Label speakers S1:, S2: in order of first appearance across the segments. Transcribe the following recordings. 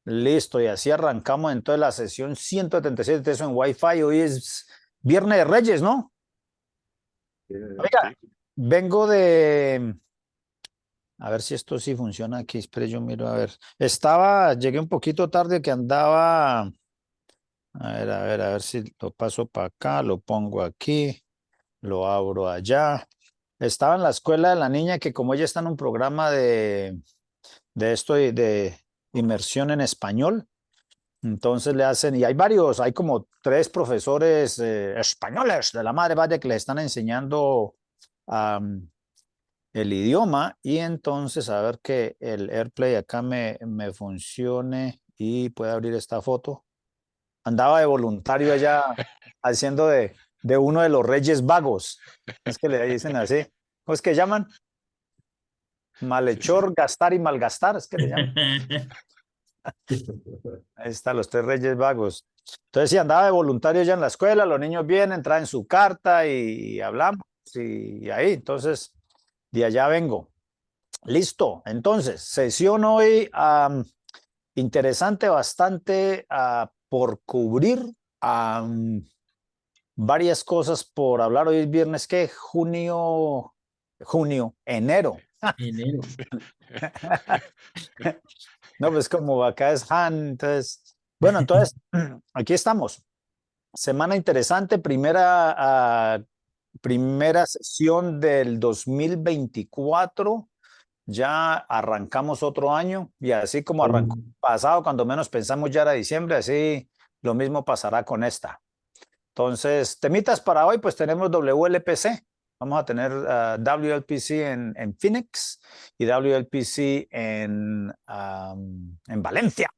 S1: Listo, y así arrancamos entonces la sesión 177 de Tesos en Wi-Fi. Hoy es Viernes de Reyes, ¿no? Oiga, vengo de... A ver si esto sí funciona aquí. Espere, yo miro, a ver. Llegué un poquito tarde que andaba... A ver si lo paso para acá, lo pongo aquí, lo abro allá. Estaba en la escuela de la niña que como ella está en un programa de esto de inmersión en español. Entonces le hacen, y hay varios, hay como 3 profesores españoles de la madre vaya que le están enseñando el idioma. Y entonces a ver que el AirPlay acá me funcione y pueda abrir esta foto. Andaba de voluntario allá haciendo de uno de los reyes vagos. Es que le dicen así. ¿Cómo es que llaman? Malhechor, gastar y malgastar, es que le llaman. Ahí están los 3 reyes vagos. Entonces, si andaba de voluntario ya en la escuela, los niños vienen, traen su carta y hablamos. Y ahí, entonces, de allá vengo. Listo. Entonces, sesión hoy interesante, bastante por cubrir. Varias cosas por hablar. Hoy es viernes, ¿qué? Enero.
S2: Enero.
S1: No, pues como acá es Han, entonces, bueno, entonces, aquí estamos. Semana interesante, primera sesión del 2024. Ya arrancamos otro año y así como arrancó el pasado, cuando menos pensamos ya era diciembre, así lo mismo pasará con esta. Entonces, temitas para hoy, pues tenemos WLPC. Vamos a tener WLPC en Phoenix y WLPC en Valencia.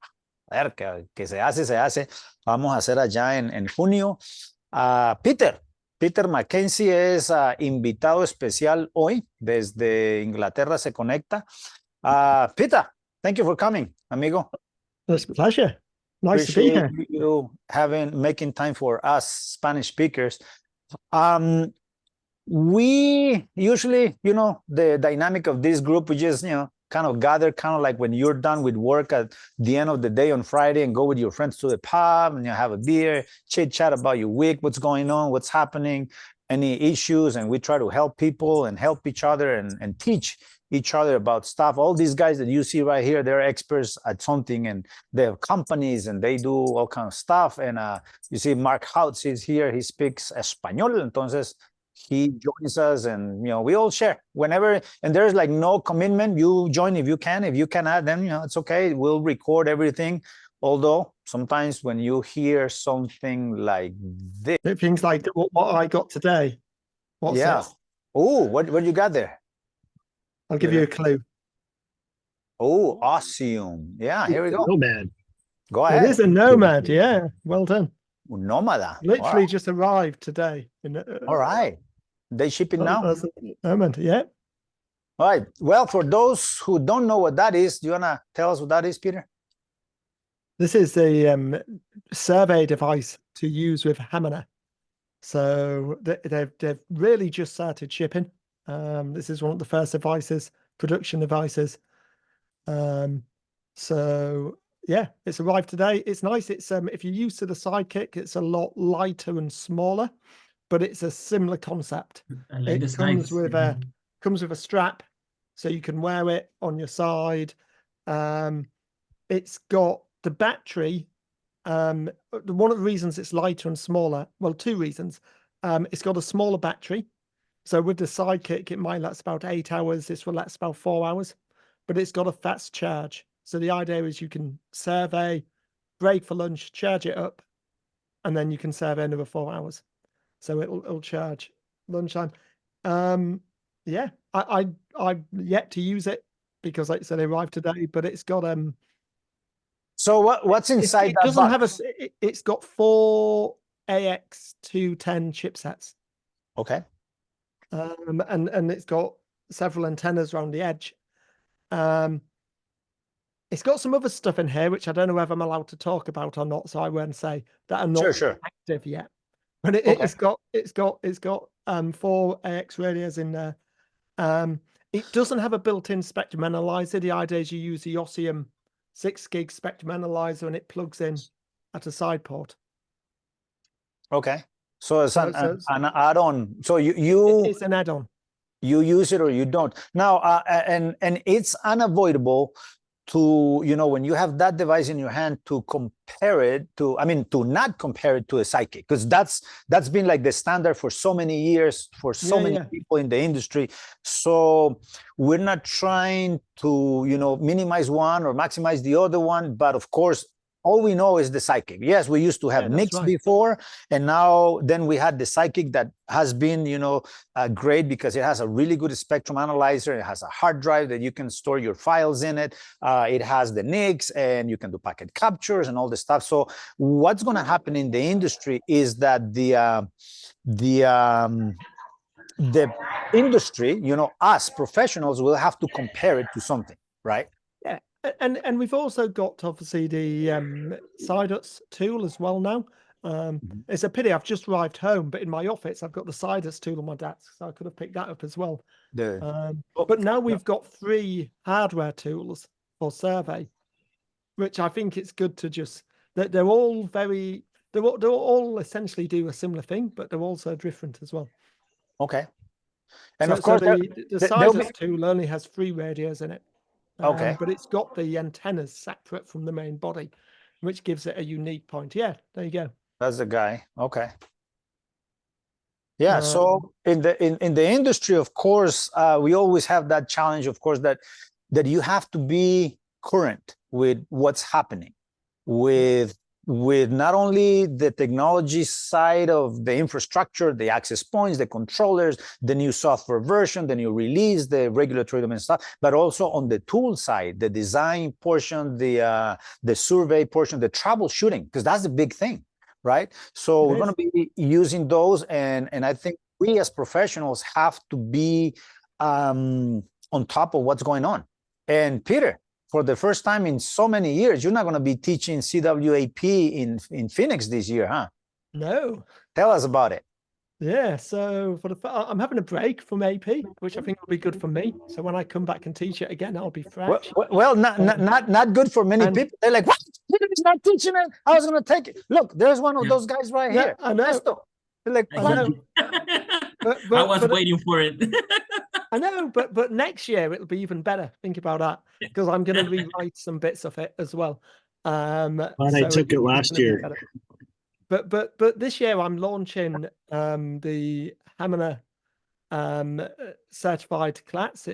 S1: A ver, que se hace, se hace. Vamos a hacer allá en junio. Peter Mackenzie es invitado especial hoy. Desde Inglaterra se conecta. Peter, thank you for coming, amigo.
S3: It's a pleasure. Nice to be
S1: Appreciate
S3: here.
S1: you making time for us Spanish speakers. We usually, the dynamic of this group, we just, kind of gather, kind of like when you're done with work at the end of the day on Friday and go with your friends to the pub and you have a beer, chit chat about your week, what's going on, what's happening, any issues, and we try to help people and help each other and teach each other about stuff. All these guys that you see right here, they're experts at something and they have companies and they do all kinds of stuff. And you see Mark Houtz is here, he speaks Español, entonces he joins us and we all share whenever, and there's like no commitment. You join if you cannot, then it's okay, we'll record everything. Although sometimes when you hear something like this,
S3: Things like what I got today. What's this?
S1: Oh, what you got there?
S3: I'll give you a clue.
S1: Oh, awesome. Yeah, here we go.
S3: Nomad.
S1: Go ahead.
S3: It is a nomad. Yeah, well done.
S1: Nómada.
S3: Literally
S1: Wow.
S3: just arrived today.
S1: All right. They shipping now?
S3: Nomad, yeah.
S1: All right. Well, for those who don't know what that is, do you want to tell us what that is, Peter?
S3: This is a survey device to use with Hamana. So they've really just started shipping. This is one of the first devices, production devices. So yeah, it's arrived today. It's nice. It's if you're used to the Sidekick, it's a lot lighter and smaller, but it's a similar concept. It comes with a strap, so you can wear it on your side. It's got the battery. One of the reasons it's lighter and smaller, well, 2 reasons. It's got a smaller battery. So with the Sidekick, it might last about 8 hours. This will last about 4 hours, but it's got a fast charge. So the idea is you can survey, break for lunch, charge it up, and then you can survey another 4 hours. So it'll charge lunchtime. Yeah, I've yet to use it because, like I said, it arrived today, but it's got
S1: So what's inside
S3: it
S1: that
S3: doesn't
S1: box?
S3: have it's got 4 AX210 chipsets.
S1: Okay.
S3: And it's got several antennas around the edge. It's got some other stuff in here which I don't know whether I'm allowed to talk about or not, so I won't say that are not
S1: Sure.
S3: active yet. But it's got 4 AX radios in there. It doesn't have a built-in spectrum analyzer. The idea is you use the Osmium 6 gig spectrum analyzer, and it plugs in at a side port.
S1: Okay. So it's
S3: So
S1: an add-on. So you
S3: it's an add-on.
S1: You use it or you don't. Now, and it's unavoidable to, you know, when you have that device in your hand, to compare it to, I mean, to not compare it to a psychic, because that's been like the standard for so many years, for so many people in the industry. So we're not trying to, you know, minimize one or maximize the other one, but of course, all we know is the psychic. Yes, we used to have NICs before, and now then we had the psychic that has been, you know, great because it has a really good spectrum analyzer. It has a hard drive that you can store your files in it. It has the NICs, and you can do packet captures and all this stuff. So what's going to happen in the industry is that the industry, you know, us professionals will have to compare it to something, right?
S3: Yeah. And we've also got obviously the Sidus tool as well now. It's a pity I've just arrived home, but in my office I've got the Sidus tool on my desk, so I could have picked that up as well. But now we've got 3 hardware tools for survey, which I think it's good to just, they're all essentially do a similar thing, but they're also different as well.
S1: Okay. And
S3: so,
S1: of course,
S3: the Sidus tool only has 3 radios in it.
S1: Okay.
S3: But it's got the antennas separate from the main body, which gives it a unique point. Yeah, there you go.
S1: That's the guy. Okay. Yeah. So in the industry, of course, we always have that challenge, of course, that you have to be current with what's happening with not only the technology side of the infrastructure, the access points, the controllers, the new software version, the new release, the regulatory domain stuff, but also on the tool side, the design portion, the survey portion, the troubleshooting, because that's the big thing, right? So we're going to be using those, and I think we as professionals have to be on top of what's going on. And Peter, for the first time in so many years, you're not going to be teaching CWAP in Phoenix this year, huh?
S3: No.
S1: Tell us about it.
S3: Yeah, so I'm having a break from AP, which I think will be good for me. So when I come back and teach it again, I'll be fresh.
S1: Well, not good for many people. They're like, what? He's not teaching it. I was going to take it. Look, there's one of those guys right here.
S3: I know.
S1: They're like,
S3: I know.
S2: I was waiting for it.
S3: I know, but next year it'll be even better. Think about that, because I'm going to rewrite some bits of it as well.
S4: I took it last year.
S3: But this year I'm launching the Hamina certified class.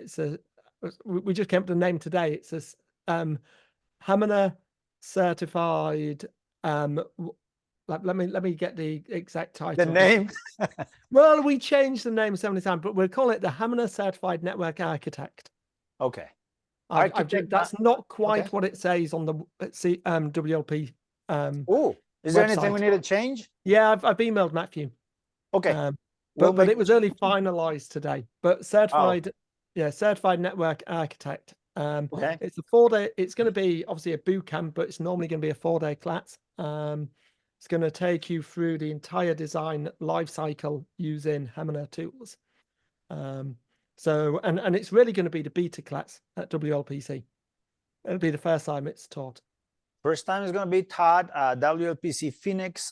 S3: We just came up with the name today. It's a Hamina certified. Let me get the exact title.
S1: The name.
S3: Well, we changed the name so many times, but we'll call it the Hamina Certified Network Architect.
S1: Okay.
S3: That's not quite what it says on the WLP.
S1: Is there anything we need to change?
S3: Yeah, I've emailed Matthew.
S1: Okay.
S3: But it was only finalized today. But certified, certified network architect.
S1: Okay.
S3: It's a 4-day. It's going to be obviously a boot camp, but it's normally going to be a 4-day class. It's going to take you through the entire design life cycle using Hamina tools. So it's really going to be the beta class at WLPC. It'll be the first time it's taught.
S1: First time it's going to be taught WLPC Phoenix.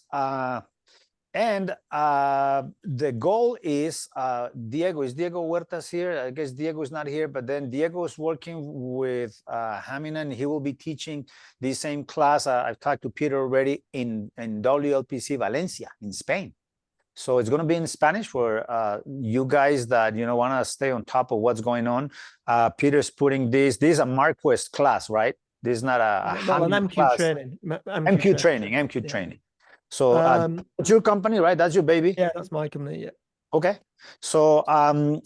S1: And the goal is Diego. Is Diego Huertas here? I guess Diego is not here, but then Diego is working with Hamina, and he will be teaching the same class. I've talked to Peter already in WLPC Valencia in Spain. So it's going to be in Spanish for you guys that want to stay on top of what's going on. Peter's putting this is a Marquest class, right? This is not a
S3: an MQ
S1: class.
S3: training.
S1: MQ training. So it's your company, right? That's your baby?
S3: Yeah, that's my company, yeah.
S1: Okay. So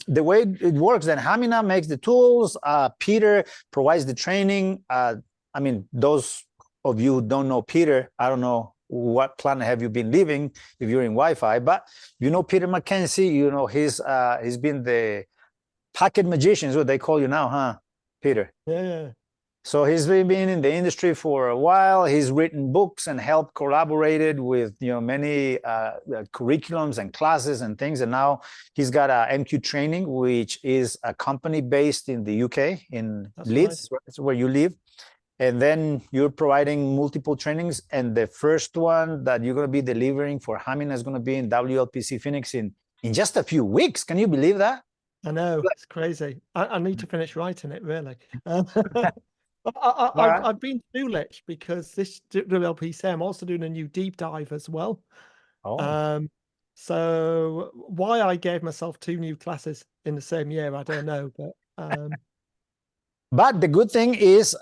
S1: the way it works, then Hamina makes the tools, Peter provides the training. I mean, those of you who don't know Peter, I don't know what planet have you been living if you're in Wi-Fi, but Peter Mackenzie, he's been the packet magician is what they call you now, huh, Peter?
S3: Yeah.
S1: So he's been in the industry for a while. He's written books and helped collaborated with many curriculums and classes and things. And now he's got a MQ Training, which is a company based in the UK in Leeds, right. Where you live. and then you're providing multiple trainings. And the first one that you're going to be delivering for Hamina is going to be in WLPC Phoenix in just a few weeks. Can you believe that?
S3: I know, it's crazy. I need to finish writing it, really.
S1: Right.
S3: I've been foolish because this WLPC, I'm also doing a new deep dive as well.
S1: Oh.
S3: So why I gave myself 2 new classes in the same year, I don't know,
S1: But the good thing is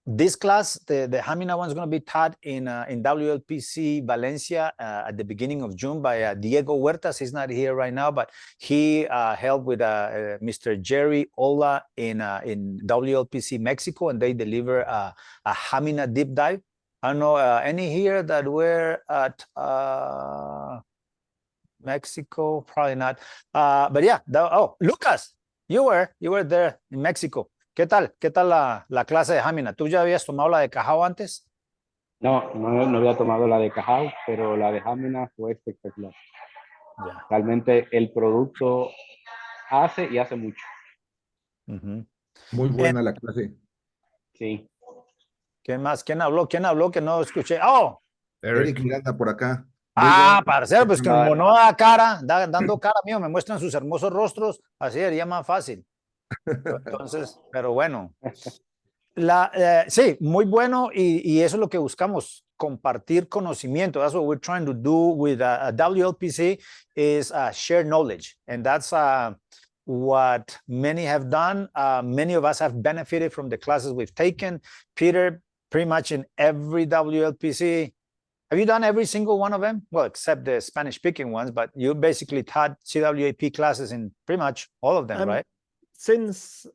S1: this class, the Hamina one, is going to be taught in WLPC Valencia at the beginning of June by Diego Huertas. He's not here right now, but he helped with Mr. Jerry Ola in WLPC Mexico, and they deliver a Hamina deep dive. I don't know any here that were at Mexico, probably not. But yeah, Lucas, you were there in Mexico. ¿Qué tal? ¿Qué tal la clase de Hamina? ¿Tú ya habías tomado la de Cajao antes?
S5: No había tomado la de Cajao, pero la de Hamina fue espectacular.
S1: Ya.
S5: Realmente el producto hace y hace mucho.
S6: Muy buena la clase.
S5: Sí.
S1: ¿Qué más? ¿Quién habló? ¿Quién habló que no escuché? ¡Oh!
S6: Eric Miranda por acá. Muy
S1: Ah,
S6: bueno.
S1: parcero, pues como no da cara, dando cara mío, me muestran sus hermosos rostros, así sería más fácil. Entonces, pero bueno. Sí, muy bueno, y eso es lo que buscamos, compartir conocimiento. That's what we're trying to do with WLPC, is share knowledge. And that's what many have done. Many of us have benefited from the classes we've taken. Peter, pretty much in every WLPC, have you done every single one of them? Well, except the Spanish-speaking ones, but you basically taught CWAP classes in pretty much all of them, right?
S3: Since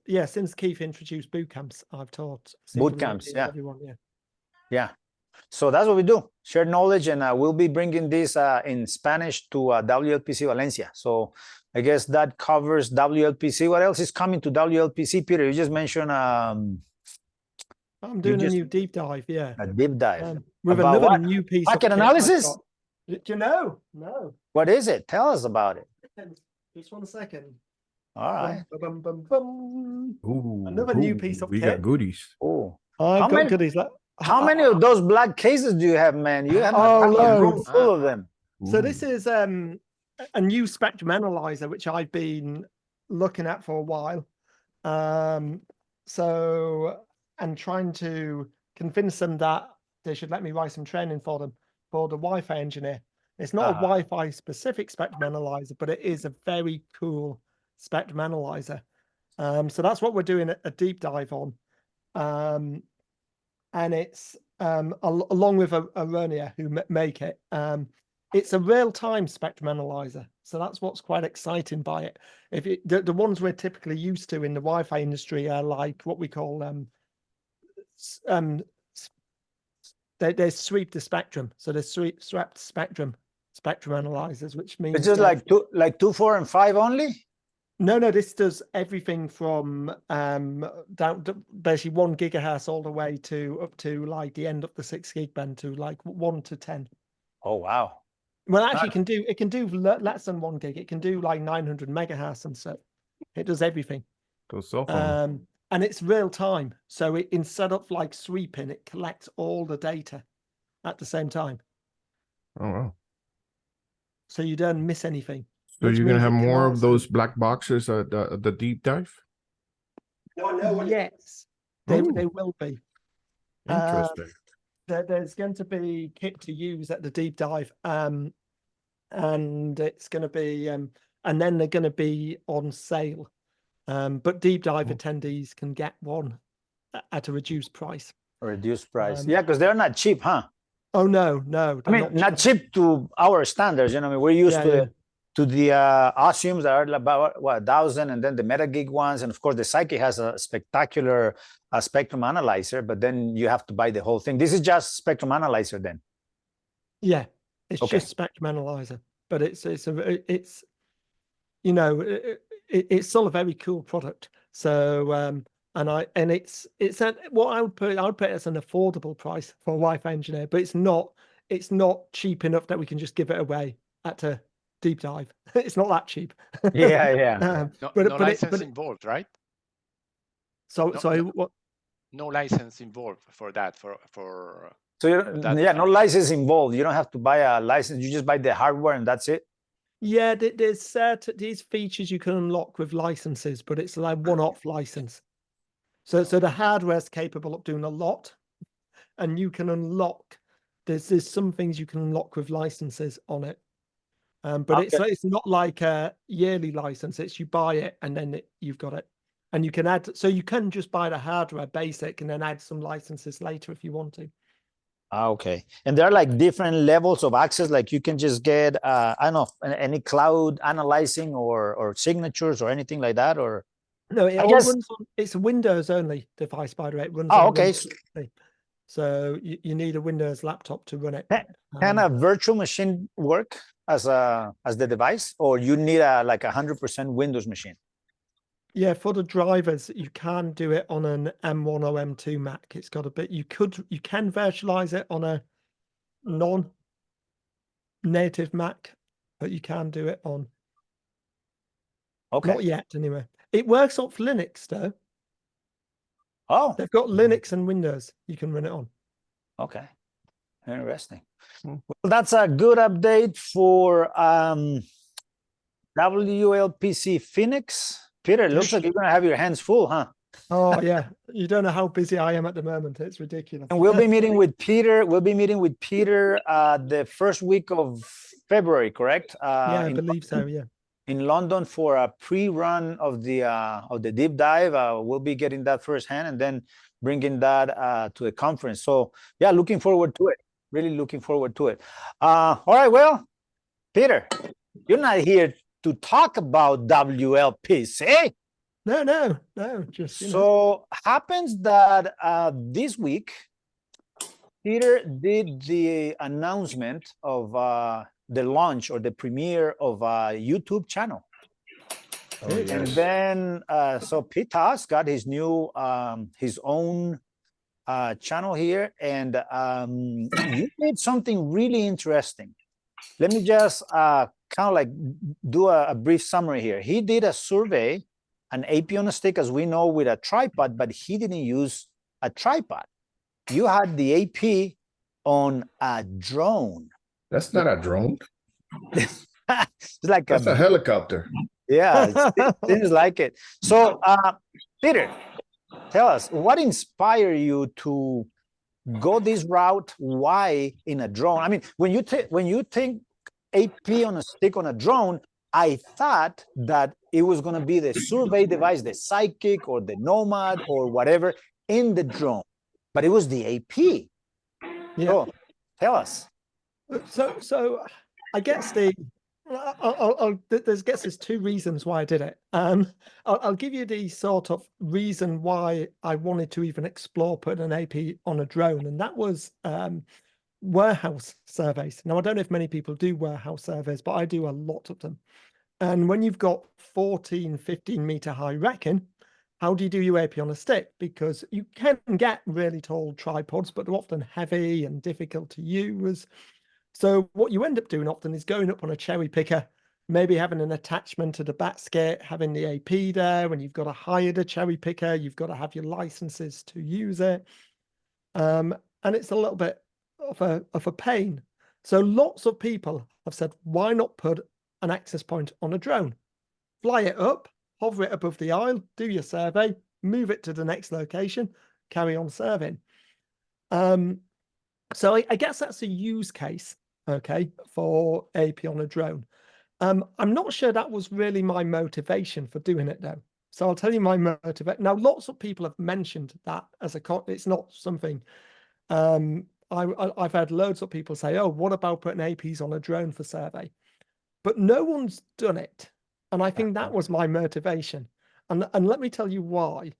S3: Keith introduced boot camps, I've taught
S1: boot camps, yeah.
S3: Everyone,
S1: yeah. So that's what we do, share knowledge, and we'll be bringing this in Spanish to WLPC Valencia. So I guess that covers WLPC. What else is coming to WLPC, Peter? You just mentioned
S3: I'm doing a new deep dive, yeah.
S1: A deep dive.
S3: With
S1: about
S3: another
S1: what?
S3: new piece
S1: Market
S3: of
S1: analysis?
S3: Do you know? No.
S1: What is it? Tell us about it.
S3: Just 1 second.
S1: All right.
S3: Another new piece of
S4: we
S3: kit.
S4: got goodies.
S1: Oh,
S3: I've got goodies.
S1: How many of those black cases do you have, man? You have a room full of them.
S3: So this is a new spectrum analyzer, which I've been looking at for a while. And trying to convince them that they should let me write some training for them, for the Wi-Fi engineer. It's not a Wi-Fi specific spectrum analyzer, but it is a very cool spectrum analyzer. So that's what we're doing a deep dive on. And it's along with Aronia who make it. It's a real-time spectrum analyzer. So that's what's quite exciting by it. The ones we're typically used to in the Wi-Fi industry are like what we call they sweep the spectrum. So they swept spectrum analyzers, which means
S1: it's just like 2, 4, and 5 only.
S3: No, this does everything from down to basically 1 gigahertz all the way to up to like the end of the 6 gig band to like 1 to 10.
S1: Oh wow!
S3: Well, actually, it can do less than 1 gig. It can do like 900 megahertz, and so it does everything. And it's real time. So instead of like sweeping, it collects all the data at the same time.
S4: Oh, wow.
S3: So you don't miss anything.
S4: So you're going to have more of those black boxes at the deep dive?
S3: Yes, they will be.
S4: Interesting.
S3: There's going to be kit to use at the deep dive. And it's going to be, and then they're going to be on sale. But deep dive attendees can get one at a reduced price.
S1: A reduced price, yeah, because they're not cheap, huh?
S3: Oh no.
S1: I mean, not cheap to our standards. You know, I mean, we're used to the Osiums that are about 1,000, and then the Metagig ones, and of course the Psyche has a spectacular spectrum analyzer. But then you have to buy the whole thing. This is just spectrum analyzer, then. Yeah,
S3: it's just spectrum analyzer, but it's you know. It's still a very cool product. So it's what I would put it as an affordable price for a Wi-Fi engineer, but it's not cheap enough that we can just give it away at a deep dive. It's not that cheap.
S1: Yeah.
S7: No license involved, right?
S3: Sorry, what?
S7: no license involved for that.
S1: So yeah, no license involved. You don't have to buy a license. You just buy the hardware and that's it.
S3: Yeah, there's these features you can unlock with licenses, but it's like one-off license. So the hardware is capable of doing a lot, and you can unlock. There's some things you can unlock with licenses on it, but it's not like a yearly license. It's you buy it and then you've got it, and you can add. So you can just buy the hardware basic and then add some licenses later if you want to.
S1: Okay. And there are like different levels of access. Like you can just get, I don't know, any cloud analyzing or signatures or anything like that, or?
S3: No, it all runs on, it's a Windows only device, by the way. It runs on
S1: okay.
S3: Windows. So you need a Windows laptop to run it.
S1: Can a virtual machine work as the device, or you need like 100% Windows machine?
S3: Yeah, for the drivers, you can do it on an M1 or M2 Mac. It's got a bit. You can virtualize it on a non-native Mac, but you can do it on.
S1: Okay.
S3: Not yet, anyway. It works off Linux though.
S1: Oh.
S3: They've got Linux and Windows. You can run it on.
S1: Okay. Interesting. Well, that's a good update for WLPC Phoenix. Peter, it looks like you're going to have your hands full, huh?
S3: Oh, yeah. You don't know how busy I am at the moment. It's ridiculous.
S1: And we'll be meeting with Peter. We'll be meeting with Peter the first week of February, correct?
S3: Yeah, I believe so, yeah.
S1: In London for a pre-run of the deep dive. We'll be getting that firsthand and then bringing that to the conference. So yeah, looking forward to it. Really looking forward to it. All right, well, Peter, you're not here to talk about WLPC.
S3: No, just
S1: so happens that this week Peter did the announcement of the launch or the premiere of a YouTube channel.
S4: Oh, yes.
S1: And then so Petas got his new his own channel here, and you did something really interesting. Let me just kind of like do a brief summary here. He did a survey, an AP on a stick, as we know, with a tripod, but he didn't use a tripod. You had the AP on a drone.
S4: That's not a drone.
S1: It's like
S4: that's a helicopter.
S1: Yeah, it seems like it. So, Peter, tell us, what inspired you to go this route? Why in a drone? I mean, when you think AP on a stick on a drone, I thought that it was going to be the survey device, the Psychic or the Nomad or whatever in the drone, but it was the AP. Yeah. So, tell us.
S3: So I guess there's two reasons why I did it. I'll give you the sort of reason why I wanted to even explore putting an AP on a drone, and that was warehouse surveys. Now, I don't know if many people do warehouse surveys, but I do a lot of them. And when you've got 14, 15 meter high racking, how do you do your AP on a stick? Because you can get really tall tripods, but they're often heavy and difficult to use. So what you end up doing often is going up on a cherry picker, maybe having an attachment to the basket, having the AP there. When you've got to hire the cherry picker, you've got to have your licenses to use it. And it's a little bit of a pain. So lots of people have said, why not put an access point on a drone? Fly it up, hover it above the aisle, do your survey, move it to the next location, carry on surveying. So I guess that's a use case, okay, for AP on a drone. I'm not sure that was really my motivation for doing it though. So I'll tell you my motivation. Now, lots of people have mentioned that as it's not something. I've had loads of people say, oh, what about putting APs on a drone for survey? But no one's done it. And I think that was my motivation. And let me tell you why.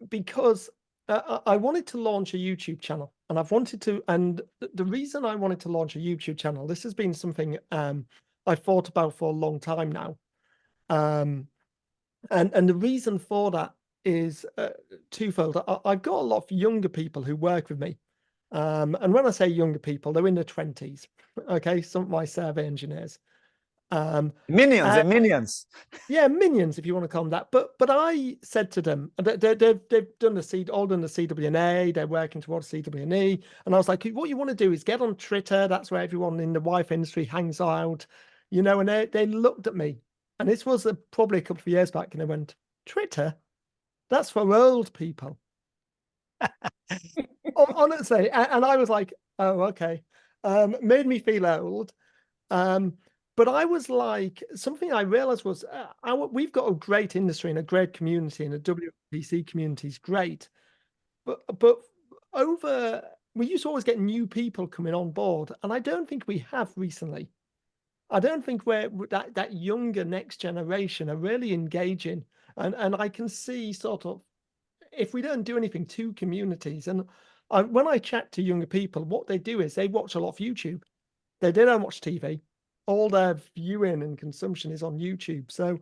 S3: Because I wanted to launch a YouTube channel, and the reason I wanted to launch a YouTube channel, this has been something I've thought about for a long time now. And the reason for that is twofold. I've got a lot of younger people who work with me. And when I say younger people, they're in their 20s. Okay, some of my survey engineers.
S1: Minions and minions.
S3: Yeah, minions, if you want to call them that. But I said to them, they've done all done the CWNA, they're working towards CWNE, and I was like, what you want to do is get on Twitter. That's where everyone in the Wi-Fi industry hangs out, you know. And they looked at me, and this was probably a couple of years back, and they went, Twitter? That's for old people. Honestly, and I was like, oh, okay. Made me feel old. But I was like, something I realized was we've got a great industry and a great community, and a WLPC community is great. But we used to always get new people coming on board, and I don't think we have recently. I don't think that younger next generation are really engaging, and I can see sort of, if we don't do anything to communities, and when I chat to younger people, what they do is they watch a lot of YouTube. They don't watch TV. All their viewing and consumption is on YouTube. So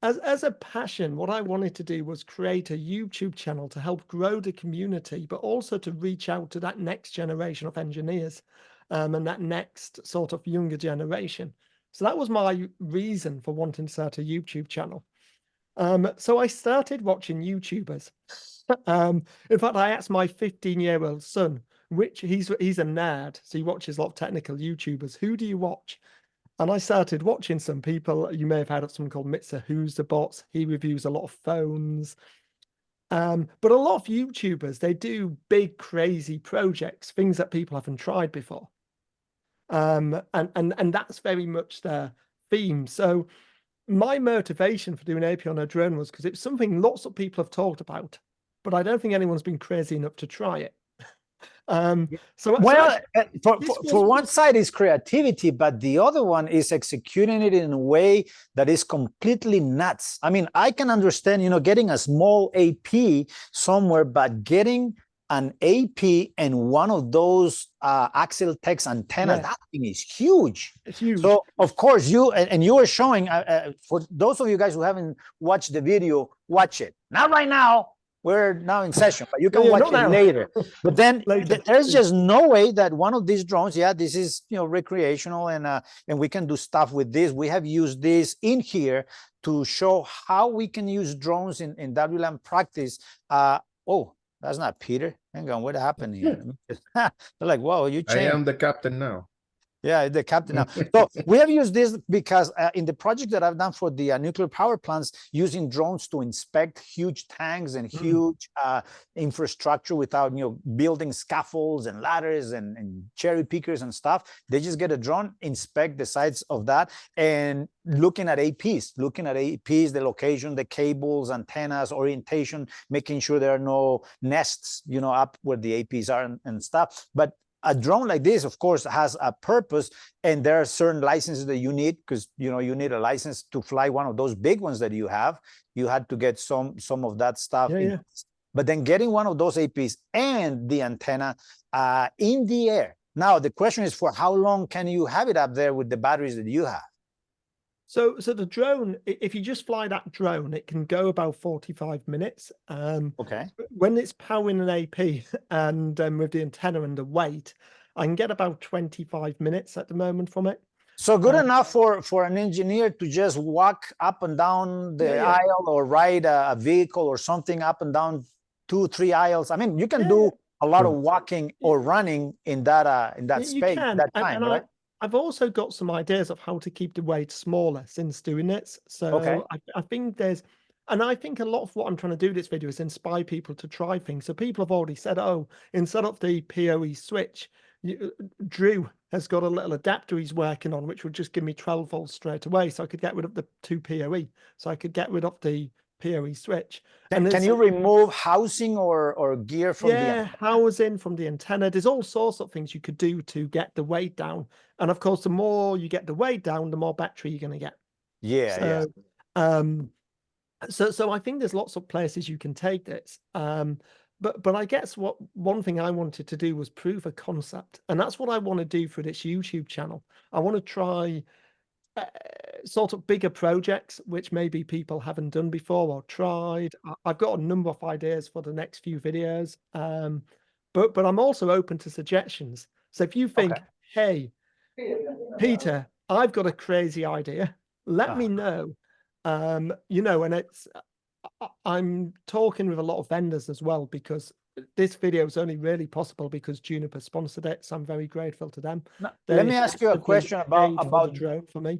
S3: as a passion, what I wanted to do was create a YouTube channel to help grow the community, but also to reach out to that next generation of engineers, and that next sort of younger generation. So that was my reason for wanting to start a YouTube channel. So I started watching YouTubers. In fact, I asked my 15-year-old son, which he's a nerd, so he watches a lot of technical YouTubers. Who do you watch? And I started watching some people. You may have heard of someone called Mr. Who's the Bots. He reviews a lot of phones. But a lot of YouTubers, they do big, crazy projects, things that people haven't tried before. And that's very much their theme. So my motivation for doing AP on a drone was because it's something lots of people have talked about, but I don't think anyone's been crazy enough to try it.
S1: For one side is creativity, but the other one is executing it in a way that is completely nuts. I mean, I can understand, you know, getting a small AP somewhere, but getting an AP and one of those Acceltex antennas, that thing is huge.
S3: It's huge.
S1: So of course you were showing, for those of you guys who haven't watched the video, watch it. Not right now. We're now in session, but you can watch it later. But then there's just no way that one of these drones, this is, you know, recreational, and we can do stuff with this. We have used this in here to show how we can use drones in WLAN practice. Oh, that's not Peter. Hang on, what happened here? They're like, whoa, you changed.
S4: I am the captain now.
S1: Yeah, the captain now. So we have used this because in the project that I've done for the nuclear power plants, using drones to inspect huge tanks and huge infrastructure without, you know, building scaffolds and ladders and cherry pickers and stuff. They just get a drone, inspect the sides of that, and looking at APs, the location, the cables, antennas, orientation, making sure there are no nests, you know, up where the APs are and stuff. But a drone like this, of course, has a purpose, and there are certain licenses that you need, because, you know, you need a license to fly one of those big ones that you have. You had to get some of that stuff. But then getting one of those APs and the antenna in the air. Now, the question is, for how long can you have it up there with the batteries that you have?
S3: So the drone, if you just fly that drone, it can go about 45 minutes.
S1: Okay.
S3: When it's powering an AP and with the antenna and the weight, I can get about 25 minutes at the moment from it.
S1: So good enough for an engineer to just walk up and down the aisle, or ride a vehicle or something up and down 2-3 aisles. I mean, you can do a lot of walking or running in that space, that time, right?
S3: I've also got some ideas of how to keep the weight smaller since doing this. So I think I think a lot of what I'm trying to do with this video is inspire people to try things. So people have already said, oh, instead of the PoE switch, Drew has got a little adapter he's working on, which would just give me 12 volts straight away. So I could get rid of the 2 PoE. So I could get rid of the PoE switch.
S1: Can you remove housing or gear from the
S3: housing from the antenna? There's all sorts of things you could do to get the weight down. And of course, the more you get the weight down, the more battery you're going to get. So I think there's lots of places you can take this. But I guess one thing I wanted to do was prove a concept. And that's what I want to do for this YouTube channel. I want to try sort of bigger projects, which maybe people haven't done before or tried. I've got a number of ideas for the next few videos, but I'm also open to suggestions. So if you think, hey, Peter, I've got a crazy idea. Let me know. You know, and I'm talking with a lot of vendors as well, because this video is only really possible because Juniper sponsored it, so I'm very grateful to them.
S1: Now, let me ask you a question about
S3: the drone for me.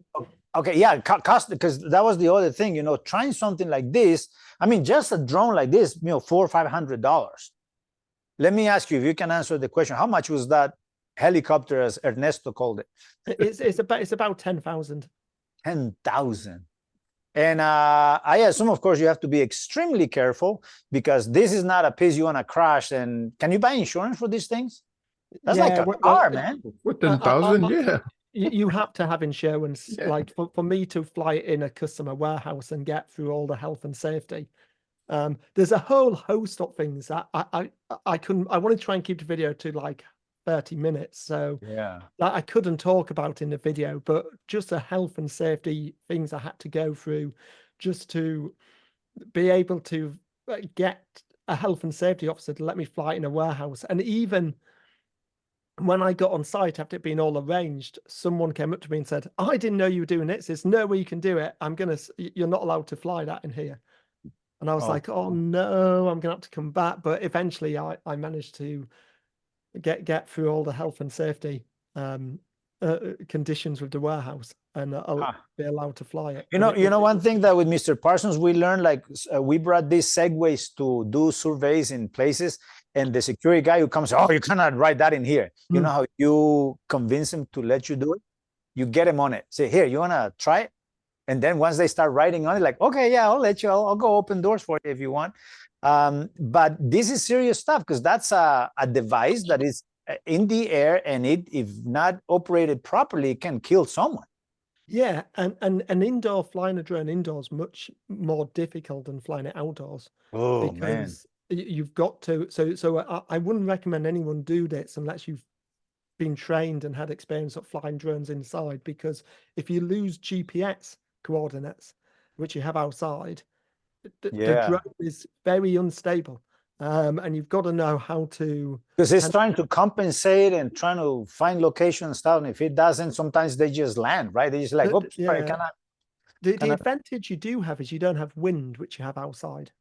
S1: Okay, yeah, cost, because that was the other thing, you know, trying something like this. I mean, just a drone like this, you know, $400 or $500. Let me ask you, if you can answer the question, how much was that helicopter, as Ernesto called it?
S3: It's about 10,000.
S1: 10,000. And I assume, of course, you have to be extremely careful, because this is not a piece you want to crash. And can you buy insurance for these things? That's like a car, man.
S4: With 10,000, yeah.
S3: You have to have insurance.
S4: Yeah.
S3: Like for me to fly it in a customer warehouse and get through all the health and safety. There's a whole host of things that I couldn't. I want to try and keep the video to like 30 minutes, so
S1: Yeah,
S3: that I couldn't talk about in the video, but just the health and safety things I had to go through just to be able to get a health and safety officer to let me fly in a warehouse. And even when I got on site after it being all arranged, someone came up to me and said, I didn't know you were doing it. There's no way you can do it. You're not allowed to fly that in here. And I was like, oh no, I'm gonna have to come back. But eventually I managed to get through all the health and safety conditions with the warehouse, and I'll be allowed to fly it.
S1: you know, one thing that with Mr. Parsons we learned, like we brought these segways to do surveys in places, and the security guy who comes, oh, you cannot ride that in here. You know how you convince him to let you do it? You get him on it. Say, here, you wanna try it? And then once they start riding on it, like, okay, yeah, I'll let you. I'll go open doors for you if you want. But this is serious stuff, because that's a device that is in the air, and if not operated properly, it can kill someone.
S3: Yeah, and indoor flying a drone indoors much more difficult than flying it outdoors.
S1: Oh,
S3: because you've got to. So I wouldn't recommend anyone do this unless you've been trained and had experience of flying drones inside, because if you lose GPS coordinates, which you have outside, the drone is very unstable, and you've got to know how to,
S1: because it's trying to compensate and trying to find location and stuff, and if it doesn't, sometimes they just land, right? They just like, oops, sorry, cannot.
S3: The advantage you do have is you don't have wind, which you have outside.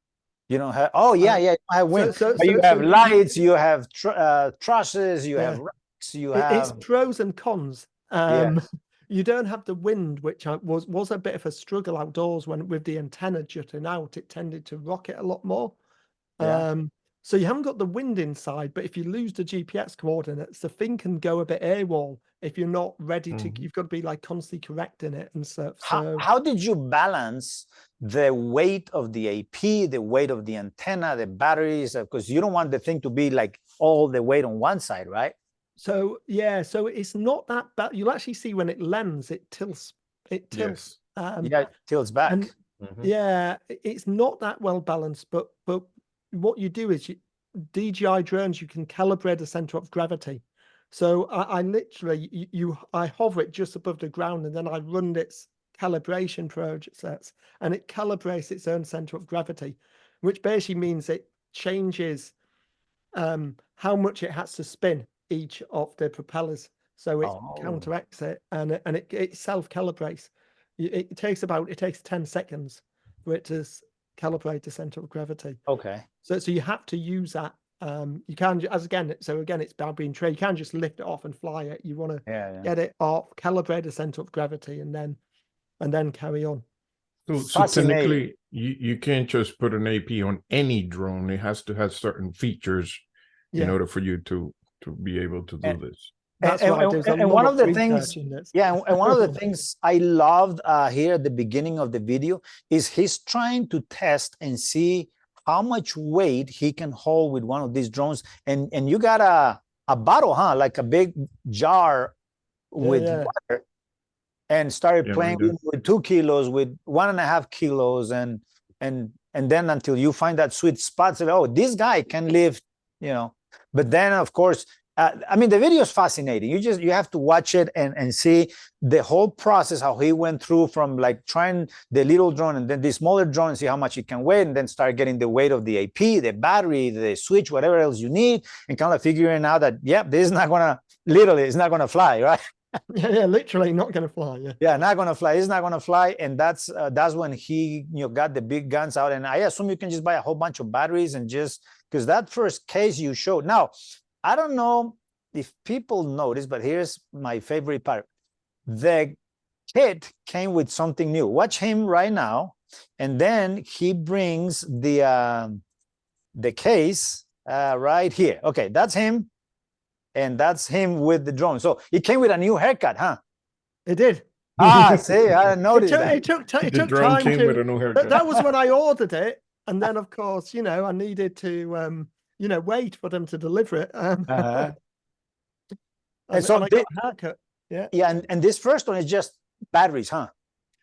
S1: You don't have, you have wind, but you have lights, you have trusses, you have racks, you have.
S3: It's pros and cons. You don't have the wind, which was a bit of a struggle outdoors when with the antenna jutting out. It tended to rock it a lot more. So you haven't got the wind inside, but if you lose the GPS coordinates, the thing can go a bit AWOL if you're not ready to. You've got to be like constantly correcting it and stuff. So
S1: how did you balance the weight of the AP, the weight of the antenna, the batteries? Because you don't want the thing to be like all the weight on one side, right?
S3: So yeah, so it's not that bad. You'll actually see when it lands, it tilts. It tilts.
S1: Yes. It tilts back.
S3: And yeah, it's not that well balanced. But what you do is DJI drones, you can calibrate the center of gravity. So I literally I hover it just above the ground, and then I run its calibration process, and it calibrates its own center of gravity, which basically means it changes how much it has to spin each of the propellers, so it counteracts it, and it self-calibrates. It takes 10 seconds for it to calibrate the center of gravity.
S1: Okay.
S3: So you have to use that. You can't, again, it's about being trained. You can't just lift it off and fly it. You want to get it off, calibrate the center of gravity, and then carry on.
S4: So technically, you can't just put an AP on any drone. It has to have certain features in order for you to be able to do this.
S3: That's
S1: and one of the things, and one of the things I loved here at the beginning of the video is he's trying to test and see how much weight he can hold with one of these drones. And you got a bottle, like a big jar with water, and started playing with 2 kilos, with 1.5 kilos, and then until you find that sweet spot, say, oh, this guy can lift, But then, of course, I mean, the video is fascinating. You have to watch it and see the whole process, how he went through from like trying the little drone and then the smaller drone and see how much it can weigh, and then start getting the weight of the AP, the battery, the switch, whatever else you need, and kind of figuring out that, this is not going to, literally, it's not going to fly, right?
S3: Yeah, literally not going to fly. Yeah.
S1: Yeah, not gonna fly. It's not gonna fly, and that's when he got the big guns out. And I assume you can just buy a whole bunch of batteries and just because that first case you showed. Now, I don't know if people notice, but here's my favorite part: the kit came with something new. Watch him right now, and then he brings the case right here. Okay, that's him, and that's him with the drone. So it came with a new haircut, huh?
S3: It did.
S1: See, I didn't notice that.
S3: It took
S4: The
S3: time
S4: drone came
S3: to.
S4: with a new haircut.
S3: That was when I ordered it, and then of course, I needed to, wait for them to deliver it.
S1: Uh-huh.
S3: And
S1: so
S3: I got a haircut. Yeah.
S1: Yeah, and this first one is just batteries, huh?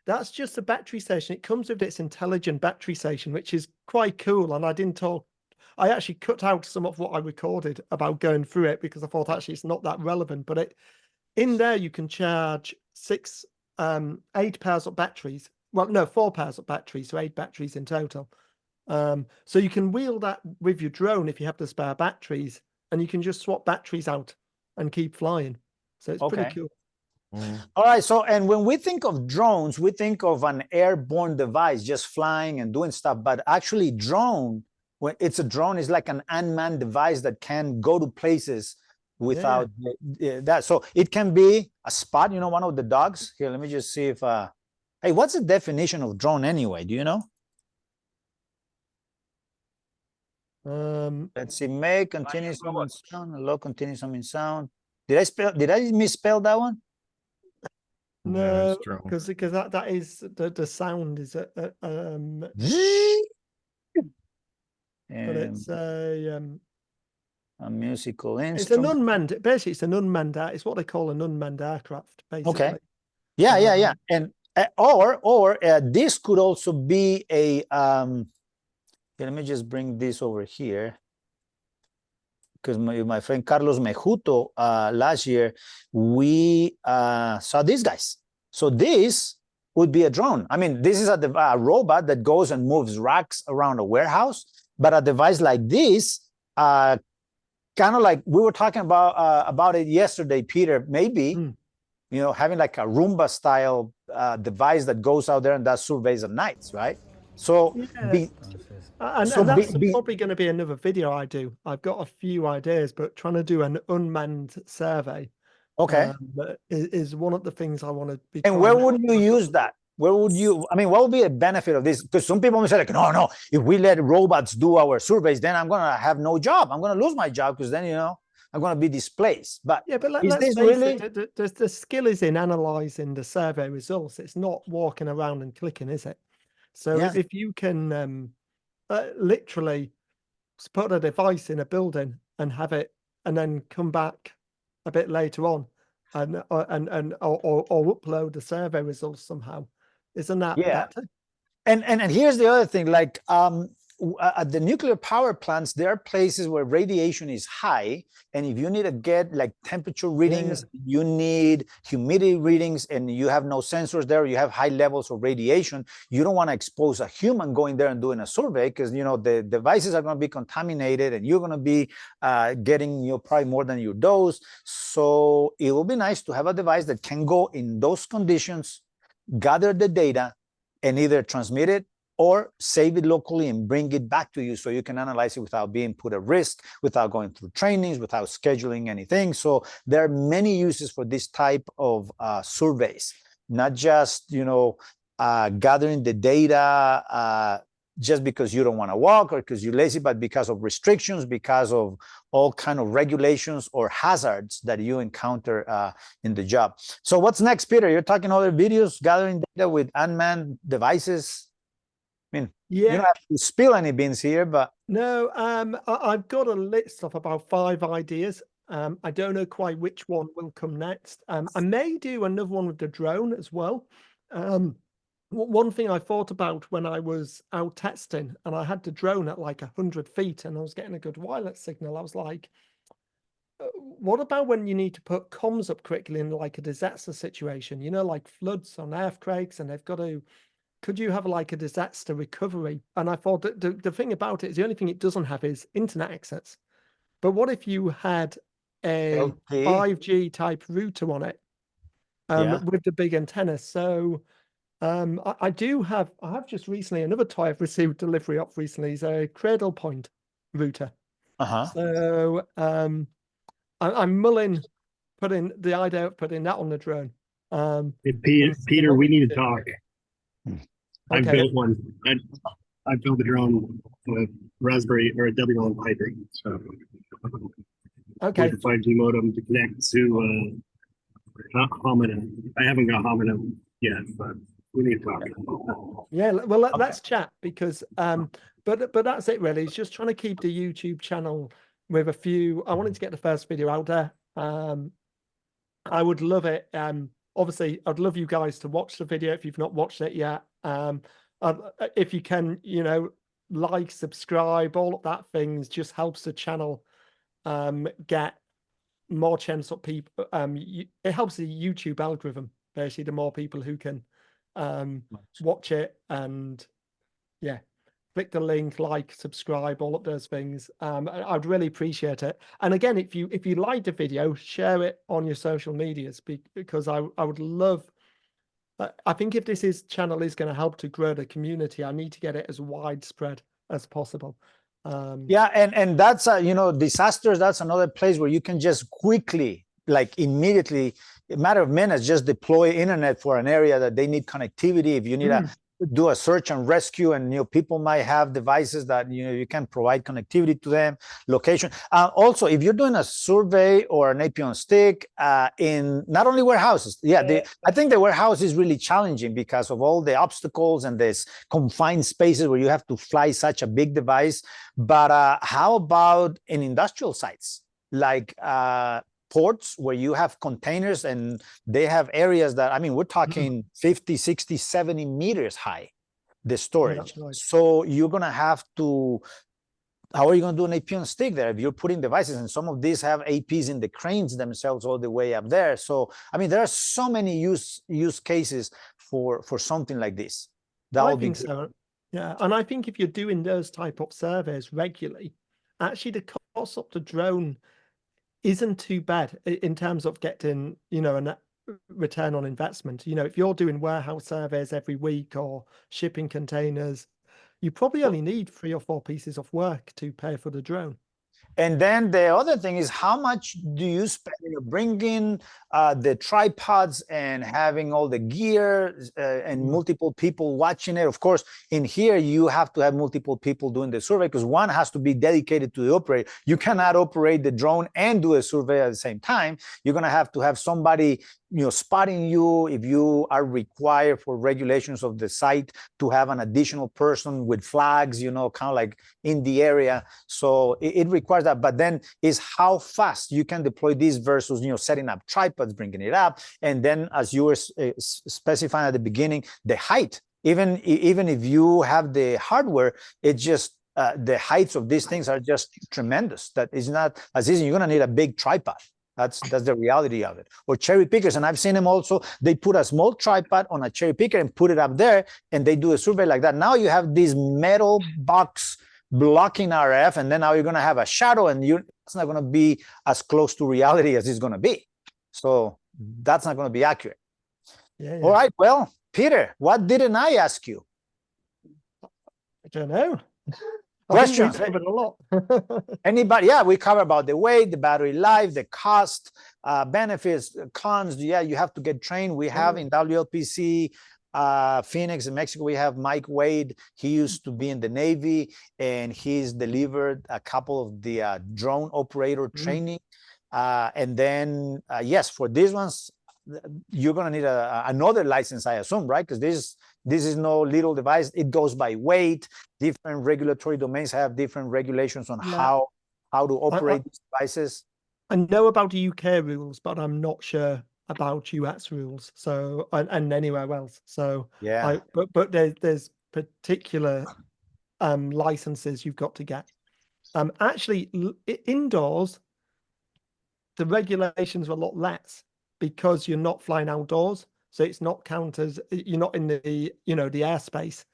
S3: That's just a battery station. It comes with its intelligent battery station, which is quite cool. And I actually cut out some of what I recorded about going through it because I thought actually it's not that relevant. But in there you can charge 8 pairs of batteries. Well, no, 4 pairs of batteries, so 8 batteries in total. So you can wheel that with your drone if you have the spare batteries, and you can just swap batteries out and keep flying. So it's pretty cool.
S1: All right. So, and when we think of drones, we think of an airborne device just flying and doing stuff. But actually, when it's a drone, it's like an unmanned device that can go to places without that. So it can be a spot, one of the dogs. Here, let me just see if, hey, what's the definition of drone anyway? Do you know? Let's see, make continuous in sound, low continuous in sound. Did I misspell that one?
S3: No, because that is the sound is but it's a
S1: musical instrument.
S3: It's an unmanned. Basically, it's an unmanned. It's what they call an unmanned aircraft. Basically.
S1: Okay. Yeah. And or this could also be a. Let me just bring this over here. Because my friend Carlos Mejuto, last year, we saw these guys. So this would be a drone. I mean, this is a robot that goes and moves racks around a warehouse, but a device like this, kind of like we were talking about it yesterday, Peter, maybe, having like a Roomba style device that goes out there and does surveys at nights, right? So
S3: that's probably going to be another video I do. I've got a few ideas, but trying to do an unmanned survey, is one of the things I want to be.
S1: And where would you use that? Where would you? I mean, what would be a benefit of this? Because some people may say, like, no, if we let robots do our surveys, then I'm gonna have no job. I'm gonna lose my job because then I'm gonna be displaced. But
S3: let's face it, the skill is in analyzing the survey results. It's not walking around and clicking, is it? So if you can literally put a device in a building and have it, and then come back a bit later on, and or upload the survey results somehow, isn't that better?
S1: And here's the other thing, like at the nuclear power plants, there are places where radiation is high, and if you need to get like temperature readings, you need humidity readings, and you have no sensors there, you have high levels of radiation, you don't want to expose a human going there and doing a survey, because the devices are going to be contaminated, and you're going to be getting probably more than your dose. So it will be nice to have a device that can go in those conditions, gather the data, and either transmit it or save it locally and bring it back to you so you can analyze it without being put at risk, without going through trainings, without scheduling anything. So there are many uses for this type of surveys, not just, gathering the data just because you don't want to walk or because you're lazy, but because of restrictions, because of all kind of regulations or hazards that you encounter in the job. So what's next, Peter? You're talking other videos, gathering data with unmanned devices. I mean, you don't have to spill any beans here, but
S3: no, I've got a list of about 5 ideas. I don't know quite which one will come next. I may do another one with the drone as well. One thing I thought about when I was out testing and I had the drone at like 100 feet and I was getting a good wireless signal, I was like, what about when you need to put comms up quickly in like a disaster situation, like floods on earthquakes, and they've got to, could you have like a disaster recovery? And I thought that the thing about it is the only thing it doesn't have is internet access. But what if you had a 5G type router on it with the big antenna. So I have just recently, another toy I've received delivery of recently is a cradle point router. So I'm mulling putting the idea of putting that on the drone.
S8: Peter, we need to talk.
S3: Okay.
S8: I built one. I built a drone with Raspberry or a W1 Hydrant. So
S3: Okay.
S8: with a 5G modem to connect to Homina. I haven't got Homina yet, but we need to talk.
S3: Yeah, well, let's chat because but that's it really. It's just trying to keep the YouTube channel with a few. I wanted to get the first video out there. I would love it. Obviously, I'd love you guys to watch the video if you've not watched it yet. If you can, you know, like, subscribe, all of that things just helps the channel get more chance of people. It helps the YouTube algorithm, basically, the more people who can watch it and yeah, click the link, like, subscribe, all of those things. I'd really appreciate it. And again, if you like the video, share it on your social medias because I would love. I think if this channel is going to help to grow the community, I need to get it as widespread as possible.
S1: Yeah, and that's you know, disasters. That's another place where you can just quickly, like immediately, a matter of minutes, just deploy internet for an area that they need connectivity. If you need to do a search and rescue, and you know, people might have devices that you know you can provide connectivity to them, location. Also, if you're doing a survey or an AP on stick in not only warehouses, I think the warehouse is really challenging because of all the obstacles and this confined spaces where you have to fly such a big device. But how about in industrial sites like ports where you have containers and they have areas that, I mean, we're talking 50, 60, 70 meters high, the storage. Yeah, right. So you're going to have to, how are you going to do an AP on stick there if you're putting devices? And some of these have APs in the cranes themselves all the way up there. So, I mean, there are so many use cases for something like this. That would be
S3: so. Yeah, and I think if you're doing those type of surveys regularly, actually the cost of the drone isn't too bad in terms of getting, you know, a return on investment. You know, if you're doing warehouse surveys every week or shipping containers, you probably only need 3 or 4 pieces of work to pay for the drone.
S1: And then the other thing is, how much do you spend, you know, bringing the tripods and having all the gear and multiple people watching it? Of course, in here, you have to have multiple people doing the survey because one has to be dedicated to the operator. You cannot operate the drone and do a survey at the same time. You're going to have somebody, you know, spotting you if you are required for regulations of the site to have an additional person with flags, you know, kind of like in the area. So it requires that. But then is how fast you can deploy this versus, you know, setting up tripods, bringing it up. And then as you were specifying at the beginning, the height, even if you have the hardware, it's just the heights of these things are just tremendous. That is not as easy. You're going to need a big tripod. That's the reality of it. Or cherry pickers, and I've seen them also. They put a small tripod on a cherry picker and put it up there, and they do a survey like that. Now you have this metal box blocking RF, and then now you're going to have a shadow, and it's not going to be as close to reality as it's going to be. So that's not going to be accurate. Yeah. All right. Well, Peter, what didn't I ask you?
S3: I don't know.
S1: Questions?
S3: A lot.
S1: Anybody? Yeah, we cover about the weight, the battery life, the cost, benefits, cons. Yeah, you have to get trained. We have in WLPC, Phoenix in Mexico, we have Mike Wade. He used to be in the Navy, and he's delivered a couple of the drone operator training. And then, yes, for these ones, you're going to need another license, I assume, right? Because this is no little device. It goes by weight. Different regulatory domains have different regulations on how to operate these devices.
S3: I know about the UK rules, but I'm not sure about US rules. So and anywhere else. So
S1: yeah,
S3: but there's particular licenses you've got to get. Actually, indoors, the regulations are a lot less because you're not flying outdoors. So it's not counted, you're not in the, you know, the airspace.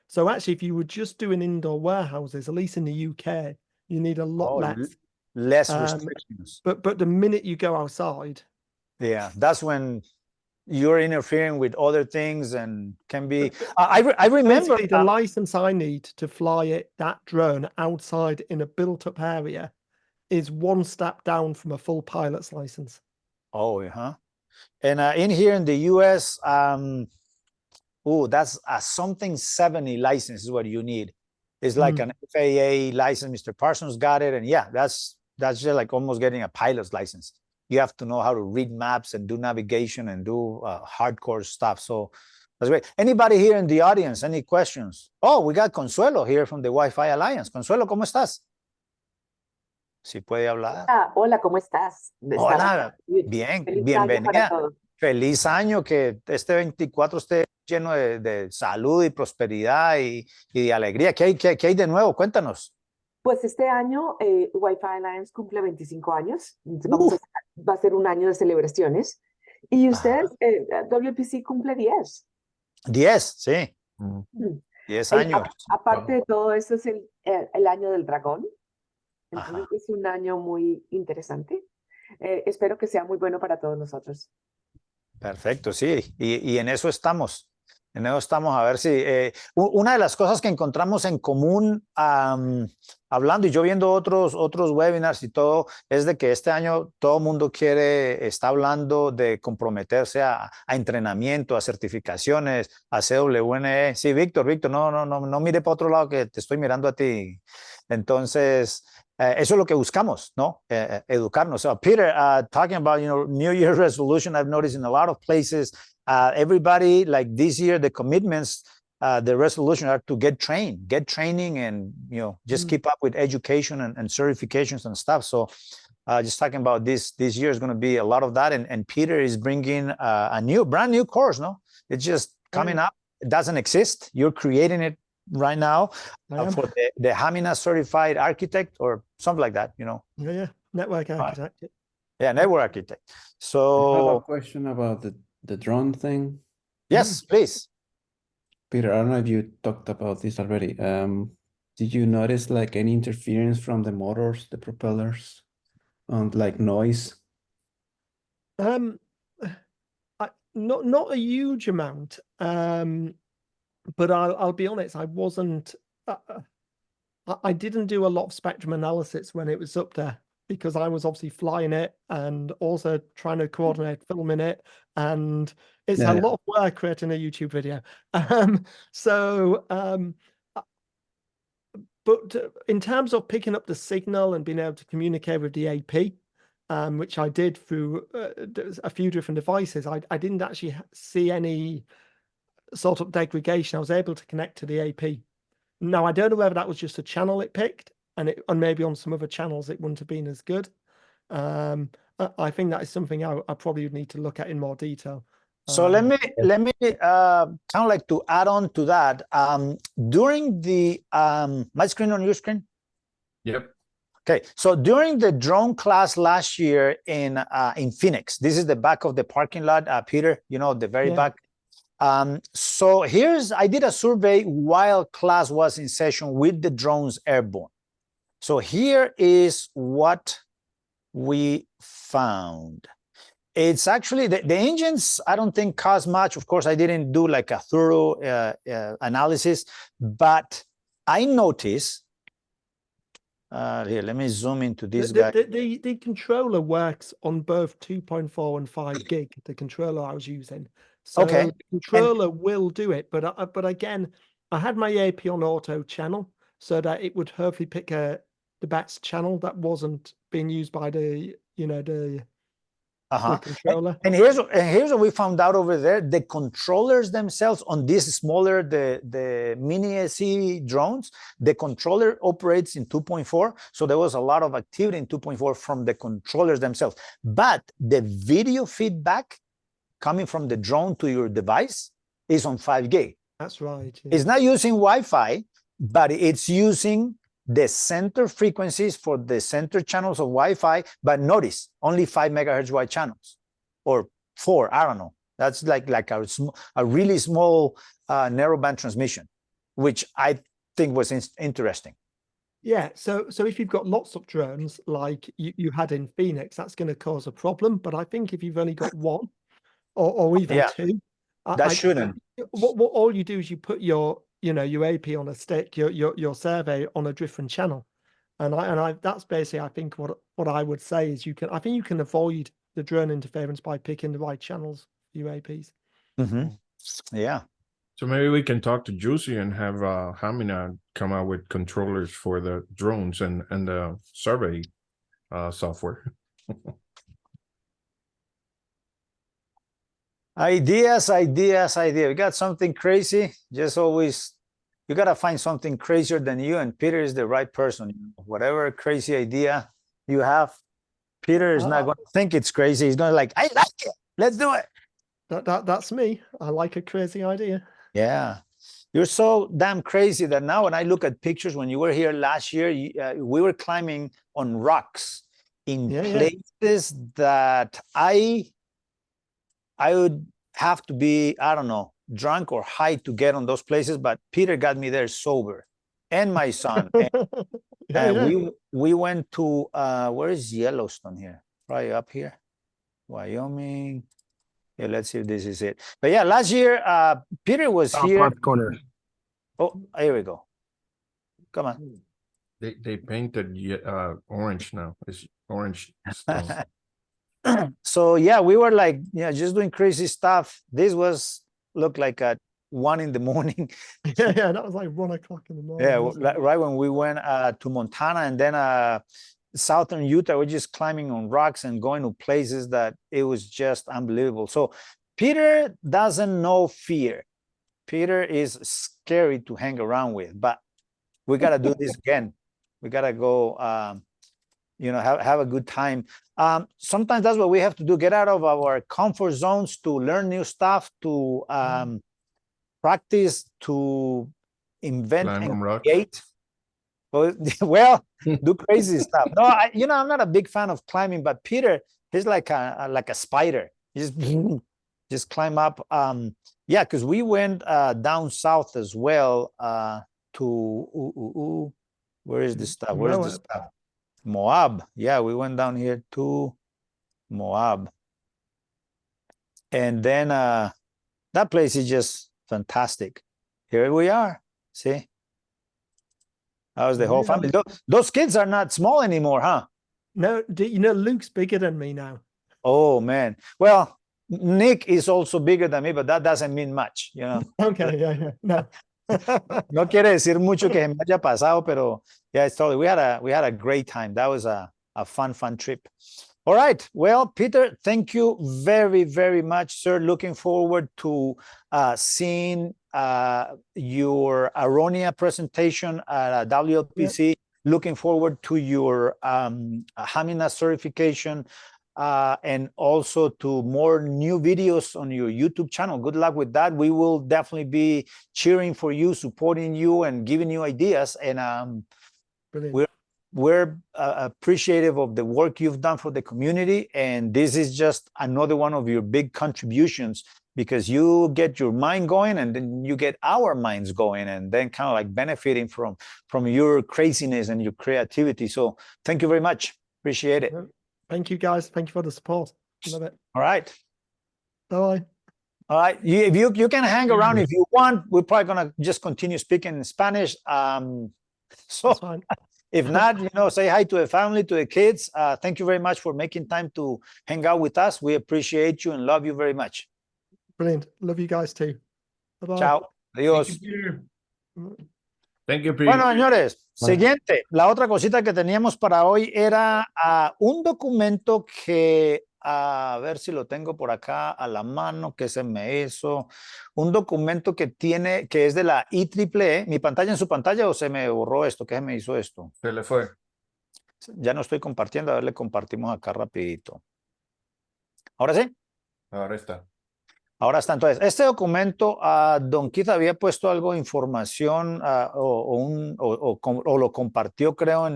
S3: So actually, if you were just doing indoor warehouses, at least in the UK, you need a lot less
S1: restrictions.
S3: But the minute you go outside,
S1: Yeah, that's when you're interfering with other things and can be. I remember
S3: Basically, the license I need to fly that drone outside in a built-up area is one step down from a full pilot's license.
S1: Oh, huh. And in here in the U.S., that's a something 70 license is what you need. It's like an FAA license. Mr. Parsons got it, and yeah, that's just like almost getting a pilot's license. You have to know how to read maps and do navigation and do hardcore stuff. So that's great. Anybody here in the audience? Any questions? Oh, we got Consuelo here from the Wi-Fi Alliance. Consuelo, ¿cómo estás? Si puede hablar.
S9: Hola, ¿cómo estás?
S1: Hola, bien, bienvenida. Feliz año, que este 24 esté lleno de salud y prosperidad y de alegría. ¿Qué hay de nuevo? Cuéntanos.
S9: Pues este año Wi-Fi Alliance cumple 25 años. Va a ser un año de celebraciones. Y ustedes, WLPC cumple 10.
S1: 10, sí. 10 años.
S9: Aparte de todo, eso es el año del dragón. Entonces es un año muy interesante. Espero que sea muy bueno para todos nosotros.
S1: Perfecto, sí. Y en eso estamos. En eso estamos a ver si... una de las cosas que encontramos en común hablando y yo viendo otros webinars y todo, es de que este año todo el mundo está hablando de comprometerse a entrenamiento, a certificaciones, a CWNE. Sí, Víctor, no mire para otro lado que te estoy mirando a ti. Entonces... eso es lo que buscamos, ¿no? Educarnos. So, Peter, talking about, New Year's resolution, I've noticed in a lot of places, everybody, like this year, the commitments, the resolution are to get training and, just keep up with education and certifications and stuff. So just talking about this year is going to be a lot of that. And Peter is bringing a brand new course, no? It's just coming up. It doesn't exist. You're creating it right now for the Hamina certified architect or something like that,
S3: Yeah, network architect.
S1: Yeah, network architect. So
S10: I have a question about the drone thing.
S1: Yes, please.
S10: Peter, I don't know if you talked about this already. Did you notice like any interference from the motors, the propellers, and like noise?
S3: Not a huge amount. But I'll be honest, I wasn't. I didn't do a lot of spectrum analysis when it was up there because I was obviously flying it and also trying to coordinate filming it, and it's a lot of work creating a YouTube video. But in terms of picking up the signal and being able to communicate with the AP, which I did through a few different devices, I didn't actually see any sort of degradation. I was able to connect to the AP. Now, I don't know whether that was just a channel it picked, and maybe on some other channels it wouldn't have been as good. I think that is something I probably would need to look at in more detail.
S1: So let me kind of like to add on to that. During the my screen on your screen?
S4: Yep.
S1: Okay, so during the drone class last year in Phoenix, this is the back of the parking lot, Peter, the very back. So I did a survey while class was in session with the drones airborne. So here is what we found. It's actually the engines, I don't think cost much. Of course, I didn't do like a thorough analysis, but I noticed, here, let me zoom into this guy.
S3: The controller works on both 2.4 and 5 gig, the controller I was using. So the controller will do it, but again, I had my AP on auto channel so that it would hopefully pick the best channel that wasn't being used by the controller.
S1: And here's what we found out over there. The controllers themselves on these smaller, the mini SE drones, the controller operates in 2.4. So there was a lot of activity in 2.4 from the controllers themselves. But the video feedback coming from the drone to your device is on 5 gig.
S3: That's right. Yeah.
S1: It's not using Wi-Fi, but it's using the center frequencies for the center channels of Wi-Fi. But notice, only 5 megahertz wide channels, or 4, I don't know. That's like a really small narrowband transmission, which I think was interesting.
S3: Yeah, so if you've got lots of drones like you had in Phoenix, that's going to cause a problem. But I think if you've only got one or even two,
S1: that shouldn't.
S3: What all you do is you put your your AP on a stick, your survey on a different channel, and I that's basically I think what I would say is you can avoid the drone interference by picking the right channels for UAPs.
S1: Yeah.
S4: So maybe we can talk to Juicy and have Hamina come out with controllers for the drones and the survey software.
S1: Ideas. We got something crazy. Just always, you got to find something crazier than you. And Peter is the right person. Whatever crazy idea you have, Peter is not going to think it's crazy. He's going to like, I like it. Let's do it.
S3: That's me. I like a crazy idea.
S1: Yeah. You're so damn crazy that now when I look at pictures, when you were here last year, we were climbing on rocks in places that I would have to be, I don't know, drunk or high to get on those places. But Peter got me there sober, and my son. And we went to, where is Yellowstone here? Right up here, Wyoming. Yeah, let's see if this is it. But yeah, last year, Peter was here.
S8: Corner.
S1: Oh, here we go. Come on.
S4: They painted orange now. It's orange stone.
S1: So yeah, we were like, just doing crazy stuff. This looked like at 1 in the morning.
S3: Yeah, that was like 1 o'clock in the morning.
S1: Yeah, right when we went to Montana, and then southern Utah, we're just climbing on rocks and going to places that it was just unbelievable. So Peter doesn't know fear. Peter is scary to hang around with, but we got to do this again. We got to go, have a good time. Sometimes that's what we have to do, get out of our comfort zones to learn new stuff, to practice, to invent and create. Well, do crazy stuff. No, I'm not a big fan of climbing, but Peter, he's like a spider. He just climb up. Yeah, because we went down south as well to where is this stuff? Where is this stuff? Moab. Yeah, we went down here to Moab. And then that place is just fantastic. Here we are. See? That was the whole family. Those kids are not small anymore, huh?
S3: No, Luke's bigger than me now.
S1: Oh, man. Well, Nick is also bigger than me, but that doesn't mean much,
S3: Okay, yeah. No.
S1: No quiere decir mucho que me haya pasado, pero yeah, it's totally. We had a great time. That was a fun trip. All right. Well, Peter, thank you very, very much, sir. Looking forward to seeing your Aronia presentation at WLPC. Looking forward to your Hamina certification and also to more new videos on your YouTube channel. Good luck with that. We will definitely be cheering for you, supporting you, and giving you ideas. And we're appreciative of the work you've done for the community. And this is just another one of your big contributions, because you get your mind going and then you get our minds going, and then kind of like benefiting from your craziness and your creativity. So thank you very much. Appreciate it.
S3: Thank you, guys. Thank you for the support. Love it.
S1: All right.
S3: Bye.
S1: All right. If you can hang around if you want. We're probably going to just continue speaking in Spanish. So
S3: fine.
S1: If not, say hi to the family, to the kids. Thank you very much for making time to hang out with us. We appreciate you and love you very much.
S3: Brilliant. Love you guys too. Bye-bye.
S1: Chao. Adiós.
S4: Thank you, Pete.
S1: Bueno, señores, siguiente. La otra cosita que teníamos para hoy era un documento que, a ver si lo tengo por acá a la mano, que se me hizo. Un documento que es de la IEEE. ¿Mi pantalla en su pantalla o se me borró esto? ¿Qué se me hizo esto?
S4: Se le fue.
S1: Ya no estoy compartiendo. A ver, le compartimos acá rapidito. ¿Ahora sí?
S4: Ahora está.
S1: Ahora está. Entonces, este documento, Don Keith había puesto algo de información o lo compartió, creo,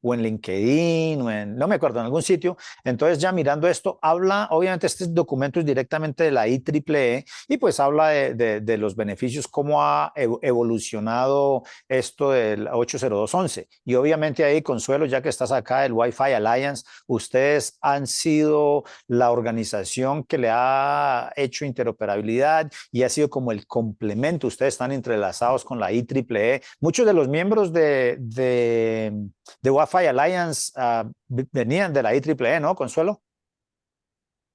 S1: o en LinkedIn, no me acuerdo, en algún sitio. Entonces, ya mirando esto, habla, obviamente este documento es directamente de la IEEE y pues habla de los beneficios, cómo ha evolucionado esto del 802.11. Y obviamente ahí, Consuelo, ya que estás acá, el Wi-Fi Alliance, ustedes han sido la organización que le ha hecho interoperabilidad y ha sido como el complemento. Ustedes están entrelazados con la IEEE. Muchos de los miembros de Wi-Fi Alliance venían de la IEEE, ¿no, Consuelo?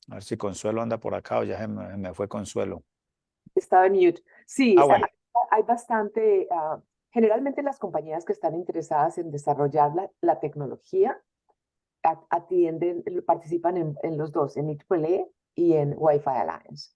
S1: A ver si Consuelo anda por acá o ya me fue Consuelo.
S9: Estaba en mute. Sí,
S1: Bueno.
S9: hay bastante, generalmente las compañías que están interesadas en desarrollar la tecnología atienden, participan en los dos, en IEEE y en Wi-Fi Alliance.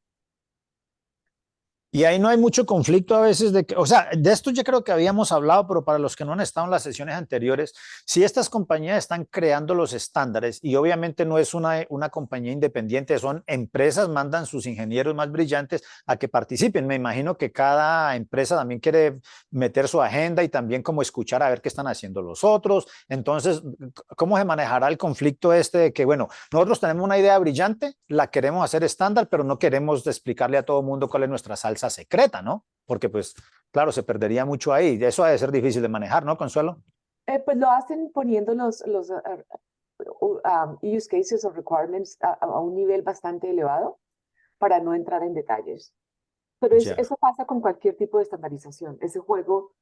S1: Y ahí no hay mucho conflicto a veces de que, o sea, de esto ya creo que habíamos hablado, pero para los que no han estado en las sesiones anteriores, si estas compañías están creando los estándares y obviamente no es una compañía independiente, son empresas, mandan sus ingenieros más brillantes a que participen. Me imagino que cada empresa también quiere meter su agenda y también como escuchar a ver qué están haciendo los otros. Entonces, ¿cómo se manejará el conflicto este de que, bueno, nosotros tenemos una idea brillante, la queremos hacer estándar, pero no queremos explicarle a todo el mundo cuál es nuestra salsa secreta, ¿no? Porque pues, claro, se perdería mucho ahí. Eso ha de ser difícil de manejar, ¿no, Consuelo?
S9: Pues lo hacen poniendo los use cases o requirements a un nivel bastante elevado para no entrar en detalles. Pero eso pasa con cualquier tipo de estandarización. Ese juego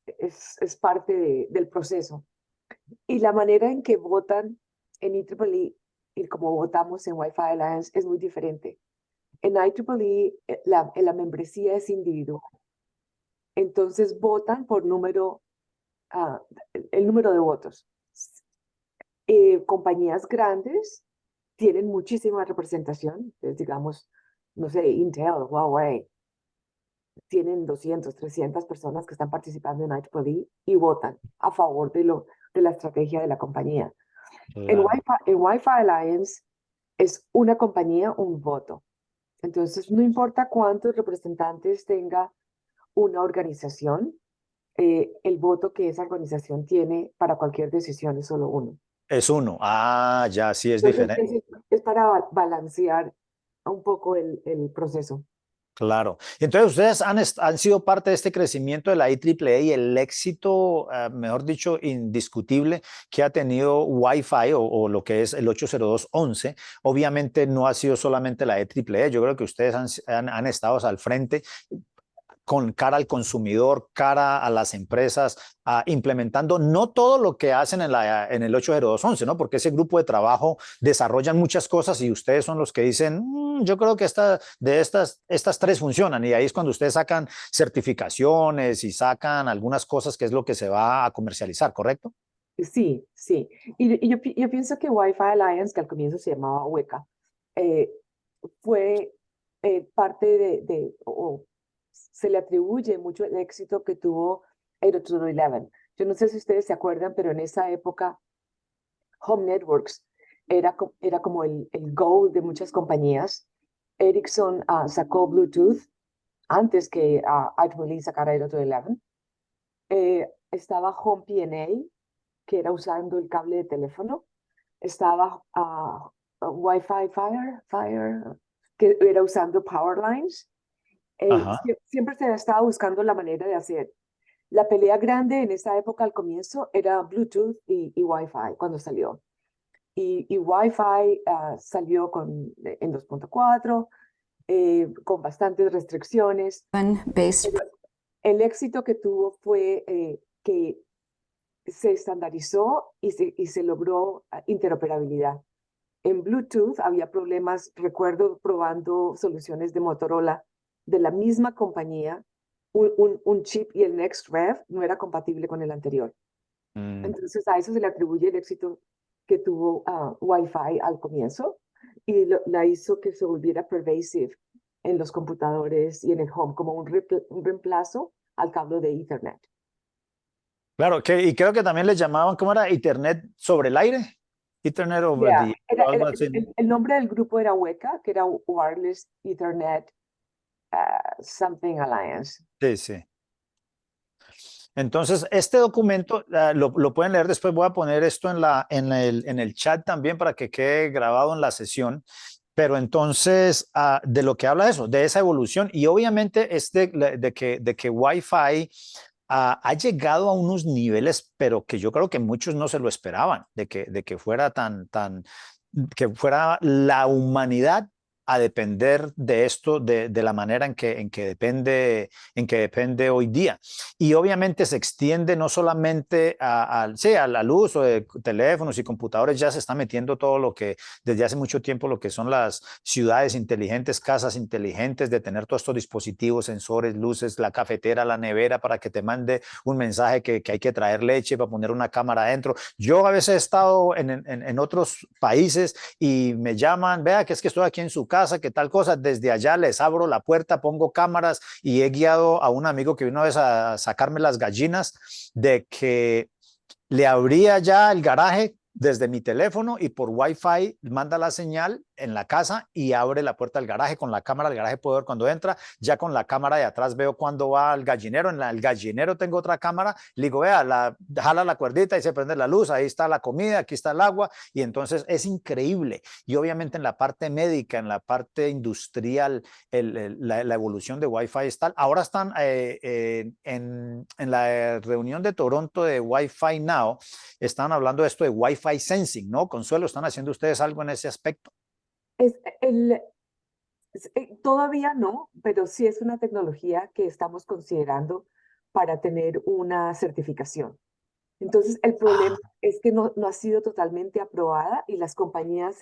S9: es parte del proceso. Y la manera en que votan en IEEE y como votamos en Wi-Fi Alliance es muy diferente. En IEEE la membresía es individual. Entonces votan por el número de votos. Compañías grandes tienen muchísima representación. Entonces, digamos, no sé, Intel, Huawei, tienen 200, 300 personas que están participando en IEEE y votan a favor de la estrategia de la compañía.
S1: Claro.
S9: En Wi-Fi Alliance es una compañía, un voto. Entonces, no importa cuántos representantes tenga una organización, el voto que esa organización tiene para cualquier decisión es solo uno.
S1: Es uno. Ya, sí, es
S9: Entonces,
S1: diferente.
S9: es para balancear un poco el proceso.
S1: Claro. Entonces, ustedes han sido parte de este crecimiento de la IEEE y el éxito, mejor dicho, indiscutible que ha tenido Wi-Fi o lo que es el 802.11. Obviamente no ha sido solamente la IEEE. Yo creo que ustedes han estado al frente con cara al consumidor, cara a las empresas, implementando no todo lo que hacen en el 802.11, ¿no? Porque ese grupo de trabajo desarrollan muchas cosas y ustedes son los que dicen, yo creo que estas tres funcionan, y ahí es cuando ustedes sacan certificaciones y sacan algunas cosas que es lo que se va a comercializar, ¿correcto?
S9: Sí, sí. Y yo pienso que Wi-Fi Alliance, que al comienzo se llamaba WECA, fue parte o se le atribuye mucho el éxito que tuvo 802.11. Yo no sé si ustedes se acuerdan, pero en esa época Home Networks era como el goal de muchas compañías. Ericsson sacó Bluetooth antes que IEEE sacara 802.11. Estaba Home P&A, que era usando el cable de teléfono. Estaba Wi-Fi Fire, que era usando power lines. Siempre se ha estado buscando la manera de hacer. La pelea grande en esa época al comienzo era Bluetooth y Wi-Fi cuando salió. Y Wi-Fi salió en 2.4 con bastantes restricciones. El éxito que tuvo fue que se estandarizó y se logró interoperabilidad. En Bluetooth había problemas, recuerdo probando soluciones de Motorola de la misma compañía, un chip y el Next Rev no era compatible con el anterior. Entonces a eso se le atribuye el éxito que tuvo Wi-Fi al comienzo y la hizo que se volviera pervasive en los computadores y en el home como un reemplazo al cable de Ethernet.
S1: Claro, y creo que también les llamaban, ¿cómo era? Internet sobre el aire. Ethernet over the...
S9: El nombre del grupo era WECA, que era Wireless Ethernet something alliance.
S1: Sí, sí. Entonces, este documento lo pueden leer después. Voy a poner esto en el chat también para que quede grabado en la sesión. Pero entonces, de lo que habla eso, de esa evolución, y obviamente es de que Wi-Fi ha llegado a unos niveles, pero que yo creo que muchos no se lo esperaban, de que fuera que fuera la humanidad a depender de esto, de la manera en que depende hoy día. Y obviamente se extiende no solamente al uso de teléfonos y computadores, ya se está metiendo todo lo que desde hace mucho tiempo, lo que son las ciudades inteligentes, casas inteligentes, de tener todos estos dispositivos, sensores, luces, la cafetera, la nevera, para que te mande un mensaje que hay que traer leche, para poner una cámara adentro. Yo a veces he estado en otros países y me llaman, vea que es que estoy aquí en su casa, que tal cosa, desde allá les abro la puerta, pongo cámaras, y he guiado a un amigo que vino una vez a sacarme las gallinas, de que le abría ya el garaje desde mi teléfono y por Wi-Fi manda la señal en la casa y abre la puerta del garaje con la cámara. El garaje puedo ver cuando entra, ya con la cámara de atrás veo cuando va al gallinero. En el gallinero tengo otra cámara, le digo, vea, jala la cuerdita y se prende la luz, ahí está la comida, aquí está el agua, y entonces es increíble. Y obviamente en la parte médica, en la parte industrial, la evolución de Wi-Fi es tal. Ahora están en la reunión de Toronto de Wi-Fi Now, están hablando de esto de Wi-Fi Sensing, ¿no? Consuelo, ¿están haciendo ustedes algo en ese aspecto?
S9: Todavía no, pero sí es una tecnología que estamos considerando para tener una certificación. Entonces, el problema es que no ha sido totalmente aprobada, y las compañías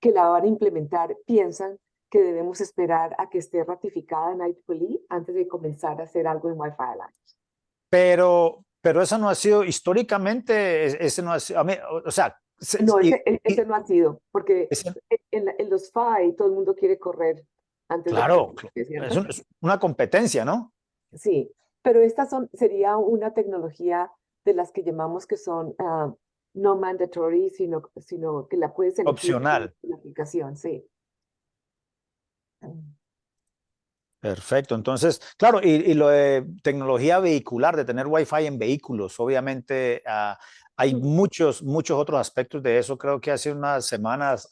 S9: que la van a implementar piensan que debemos esperar a que esté ratificada en IEEE antes de comenzar a hacer algo en Wi-Fi Alliance.
S1: Pero eso no ha sido históricamente, ese no ha sido, o sea...
S9: No, ese no ha sido, porque en los FI todo el mundo quiere correr antes
S1: claro,
S9: de... Claro,
S1: es una competencia, ¿no?
S9: Sí, pero sería una tecnología de las que llamamos que son no mandatory, sino que la puedes elegir.
S1: Opcional.
S9: En la aplicación, sí.
S1: Perfecto. Entonces, claro, y lo de tecnología vehicular, de tener Wi-Fi en vehículos, obviamente hay muchos otros aspectos de eso. Creo que hace unas semanas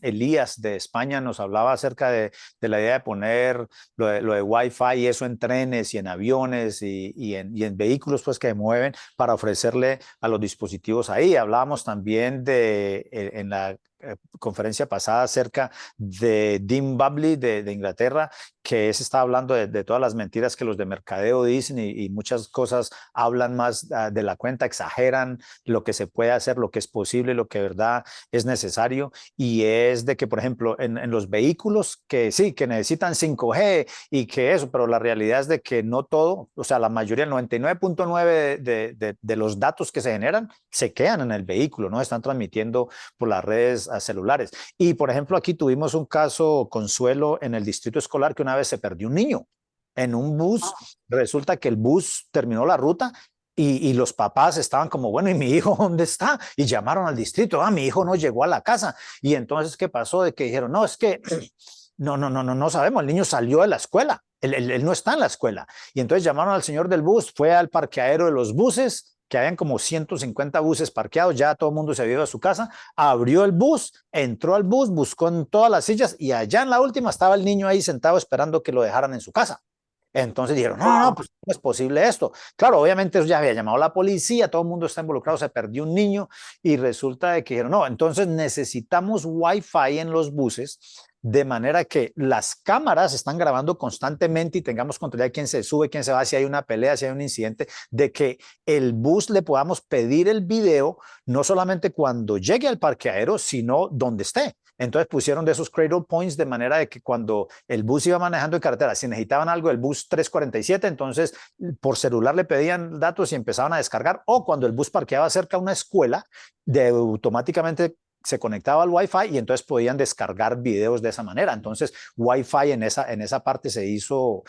S1: Elías de España nos hablaba acerca de la idea de poner lo de Wi-Fi y eso en trenes y en aviones y en vehículos pues que mueven, para ofrecerle a los dispositivos ahí. Hablábamos también en la conferencia pasada acerca de Dean Bubley de Inglaterra, que se está hablando de todas las mentiras que los de mercadeo dicen, y muchas cosas hablan más de la cuenta, exageran lo que se puede hacer, lo que es posible, lo que de verdad es necesario. Y es de que, por ejemplo, en los vehículos que sí, que necesitan 5G y que eso, pero la realidad es de que no todo, o sea, la mayoría, el 99.9% de los datos que se generan se quedan en el vehículo, ¿no? Están transmitiendo por las redes celulares. Y, por ejemplo, aquí tuvimos un caso, Consuelo, en el distrito escolar, que una vez se perdió un niño en un bus. Resulta que el bus terminó la ruta y los papás estaban como, bueno, ¿y mi hijo dónde está? Y llamaron al distrito, mi hijo no llegó a la casa. Y entonces, ¿qué pasó? De que dijeron, no, es que no sabemos, el niño salió de la escuela, él no está en la escuela. Y entonces llamaron al señor del bus, fue al parqueadero de los buses, que habían como 150 buses parqueados, ya todo el mundo se había ido a su casa, abrió el bus, entró al bus, buscó en todas las sillas, y allá en la última estaba el niño ahí sentado esperando que lo dejaran en su casa. Entonces dijeron, no, pues no es posible esto. Claro, obviamente ya había llamado a la policía, todo el mundo está involucrado, se perdió un niño, y resulta de que dijeron, no, entonces necesitamos Wi-Fi en los buses, de manera que las cámaras están grabando constantemente y tengamos control de quién se sube, quién se va, si hay una pelea, si hay un incidente, de que el bus le podamos pedir el video, no solamente cuando llegue al parqueadero, sino donde esté. Entonces pusieron de esos cradle points, de manera de que cuando el bus iba manejando en carretera, si necesitaban algo, el bus 347, entonces por celular le pedían datos y empezaban a descargar, o cuando el bus parqueaba cerca de una escuela, automáticamente se conectaba al Wi-Fi y entonces podían descargar videos de esa manera. Entonces Wi-Fi en esa parte se hizo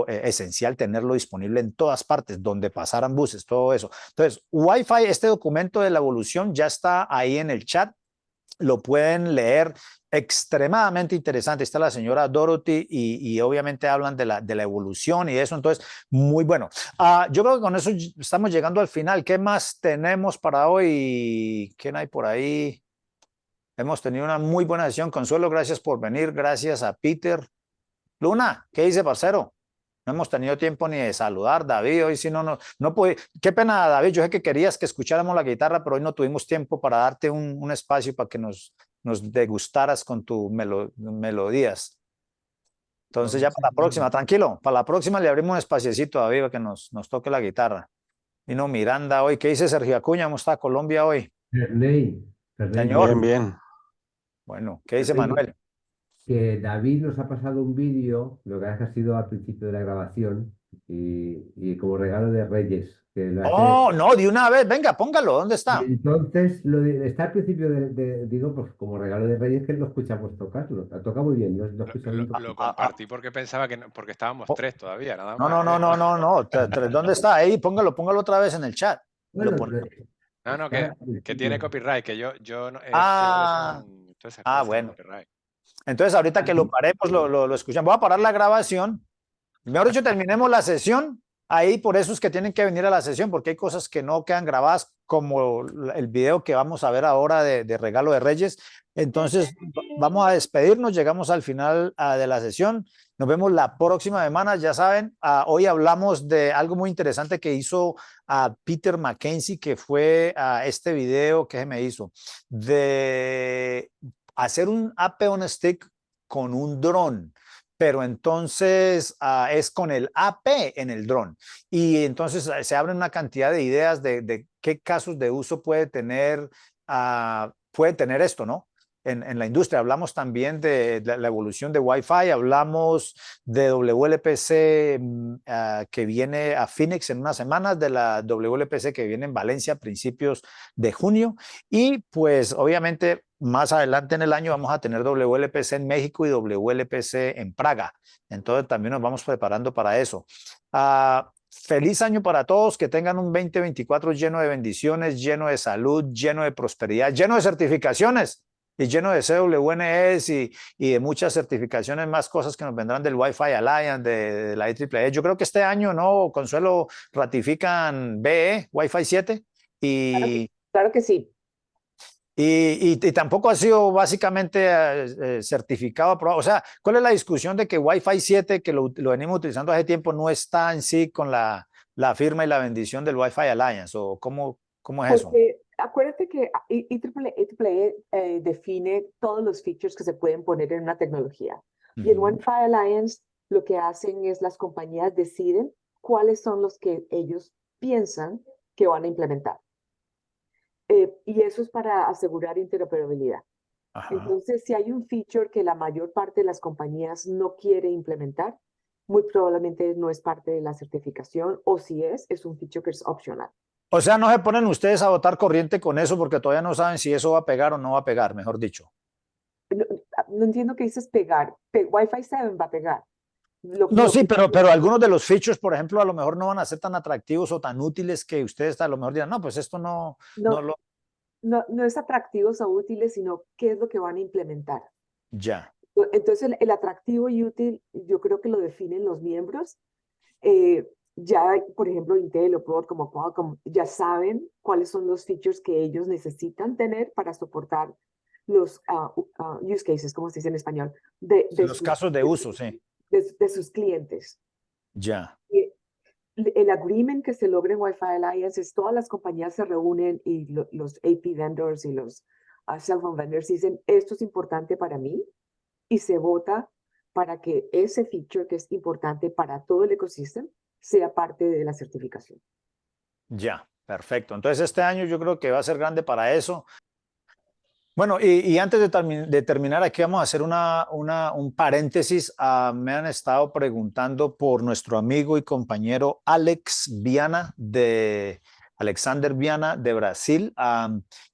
S1: esencial tenerlo disponible en todas partes, donde pasaran buses, todo eso. Entonces Wi-Fi, este documento de la evolución ya está ahí en el chat, lo pueden leer extremadamente interesante. Está la señora Dorothy y obviamente hablan de la evolución y eso. Entonces, muy bueno. Yo creo que con eso estamos llegando al final. ¿Qué más tenemos para hoy? ¿Quién hay por ahí? Hemos tenido una muy buena sesión. Consuelo, gracias por venir. Gracias a Peter. Luna, ¿qué dice, parcero? No hemos tenido tiempo ni de saludar. David, hoy sí no puede. Qué pena, David. Yo sé que querías que escucháramos la guitarra, pero hoy no tuvimos tiempo para darte un espacio para que nos degustaras con tus melodías. Entonces ya para la próxima, tranquilo, para la próxima le abrimos un espaciecito a David para que nos toque la guitarra. Vino Miranda hoy. ¿Qué dice Sergio Acuña? ¿Cómo está Colombia hoy? Señor.
S5: Bien, bien.
S1: Bueno, ¿qué dice Manuel?
S11: Que David nos ha pasado un vídeo, lo que ha sido al principio de la grabación, y como regalo de Reyes. Que lo
S1: Oh,
S11: hace...
S1: no, de una vez, venga, póngalo, ¿dónde está?
S11: Y entonces, está al principio digo, pues como regalo de Reyes que lo escuchamos tocarlo. Toca muy bien,
S7: Lo compartí porque pensaba que porque estábamos tres todavía, nada más.
S1: No. ¿Dónde está? Ahí, póngalo otra vez en el chat.
S11: Bueno,
S7: No, que tiene copyright, que yo no.
S1: Bueno. Copyright. Entonces, ahorita que lo paremos, lo escuchan. Voy a parar la grabación. Mejor dicho, terminemos la sesión. Ahí, por eso es que tienen que venir a la sesión, porque hay cosas que no quedan grabadas, como el video que vamos a ver ahora de regalo de Reyes. Entonces, vamos a despedirnos. Llegamos al final de la sesión. Nos vemos la próxima semana. Ya saben, hoy hablamos de algo muy interesante que hizo Peter Mackenzie, que fue este video que se me hizo de hacer un AP on stick con un dron, pero entonces es con el AP en el dron. Y entonces se abren una cantidad de ideas de qué casos de uso puede tener esto, ¿no? En la industria. Hablamos también de la evolución de Wi-Fi, hablamos de WLPC que viene a Phoenix en unas semanas, de la WLPC que viene en Valencia a principios de junio, y pues obviamente más adelante en el año vamos a tener WLPC en México y WLPC en Praga. Entonces también nos vamos preparando para eso. Feliz año para todos, que tengan un 2024 lleno de bendiciones, lleno de salud, lleno de prosperidad, lleno de certificaciones y lleno de CWNS y de muchas certificaciones, más cosas que nos vendrán del Wi-Fi Alliance, de la IEEE. Yo creo que este año, ¿no, Consuelo, ratifican BE, Wi-Fi 7?
S9: Claro que sí.
S1: Y tampoco ha sido básicamente certificado, aprobado. O sea, ¿cuál es la discusión de que Wi-Fi 7, que lo venimos utilizando hace tiempo, no está en sí con la firma y la bendición del Wi-Fi Alliance? ¿O cómo es eso?
S9: Acuérdate que IEEE define todos los features que se pueden poner en una tecnología. Y en Wi-Fi Alliance lo que hacen es las compañías deciden cuáles son los que ellos piensan que van a implementar. Y eso es para asegurar interoperabilidad.
S1: Ajá.
S9: Entonces, si hay un feature que la mayor parte de las compañías no quiere implementar, muy probablemente no es parte de la certificación, o si es un feature que es opcional.
S1: O sea, no se ponen ustedes a botar corriente con eso porque todavía no saben si eso va a pegar o no va a pegar, mejor dicho.
S9: No entiendo qué dices pegar. Wi-Fi 7 va a pegar.
S1: Sí, pero algunos de los features, por ejemplo, a lo mejor no van a ser tan atractivos o tan útiles que ustedes a lo mejor dirán, no, pues esto no
S9: es atractivos o útiles, sino qué es lo que van a implementar.
S1: Ya.
S9: Entonces, el atractivo y útil, yo creo que lo definen los miembros. Ya, por ejemplo, Intel o Broad como Qualcomm ya saben cuáles son los features que ellos necesitan tener para soportar los use cases, como se dice en español.
S1: Los casos de uso, sí.
S9: De sus clientes.
S1: Ya.
S9: El agreement que se logra en Wi-Fi Alliance es todas las compañías se reúnen y los AP vendors y los cell phone vendors dicen, esto es importante para mí, y se vota para que ese feature que es importante para todo el ecosistema sea parte de la certificación.
S1: Ya, perfecto. Entonces este año yo creo que va a ser grande para eso. Bueno, y antes de terminar, aquí vamos a hacer un paréntesis. Me han estado preguntando por nuestro amigo y compañero Alexander Vianna de Brasil.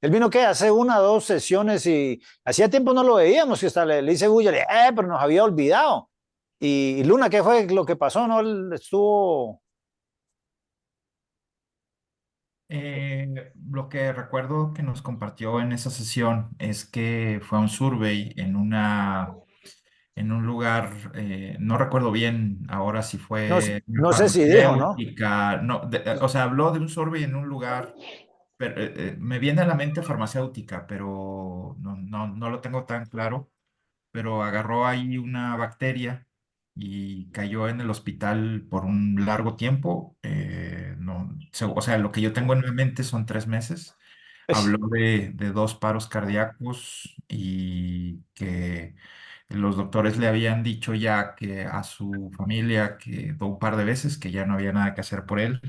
S1: Él vino que hace 1 o 2 sesiones y hacía tiempo no lo veíamos, que hasta le hice bulla, pero nos había olvidado. Y Luna, ¿qué fue lo que pasó? ¿No? Él estuvo...
S12: Lo que recuerdo que nos compartió en esa sesión es que fue un survey en un lugar, no recuerdo bien ahora si
S1: No,
S12: fue una
S1: no sé si dijo, ¿no?
S12: farmacéutica, no, o sea, habló de un survey en un lugar, pero, me viene a la mente farmacéutica, pero no lo tengo tan claro, pero agarró ahí una bacteria y cayó en el hospital por un largo tiempo. No, o sea, lo que yo tengo en mi mente son 3 meses. Habló de 2 paros cardíacos y que los doctores le habían dicho ya que a su familia que un par de veces que ya no había nada que hacer por él.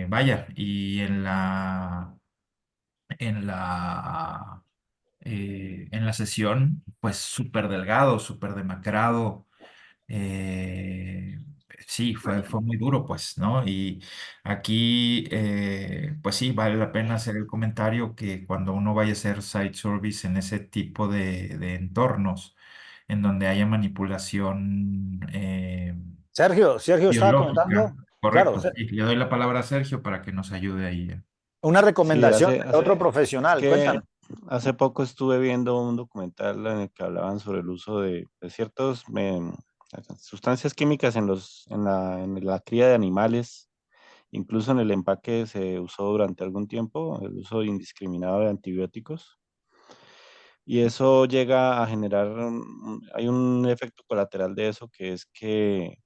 S12: Vaya, y en la en la sesión, pues súper delgado, súper demacrado. eh, sí, fue muy duro, pues, ¿no? Y aquí, pues sí, vale la pena hacer el comentario que cuando uno vaya a hacer site service en ese tipo de entornos, en donde haya manipulación
S1: Sergio estaba
S12: biológica,
S1: comentando, claro,
S12: correcto, sí, le doy la palabra a Sergio para que nos ayude ahí.
S1: una
S13: Sí,
S1: recomendación de otro
S13: es
S1: profesional,
S13: que
S1: cuéntanos.
S13: hace poco estuve viendo un documental en el que hablaban sobre el uso de ciertas sustancias químicas en la cría de animales. Incluso en el empaque se usó durante algún tiempo el uso indiscriminado de antibióticos. Y eso llega a generar, hay un efecto colateral de eso que es que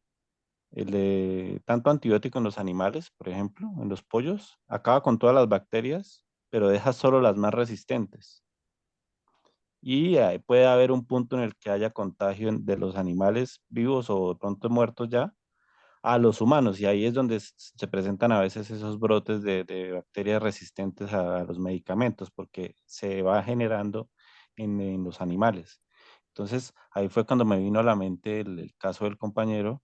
S13: tanto antibiótico en los animales, por ejemplo, en los pollos, acaba con todas las bacterias, pero deja solo las más resistentes. Y puede haber un punto en el que haya contagio de los animales vivos o de pronto muertos ya a los humanos. Y ahí es donde se presentan a veces esos brotes de bacterias resistentes a los medicamentos, porque se va generando en los animales. Entonces, ahí fue cuando me vino a la mente el caso del compañero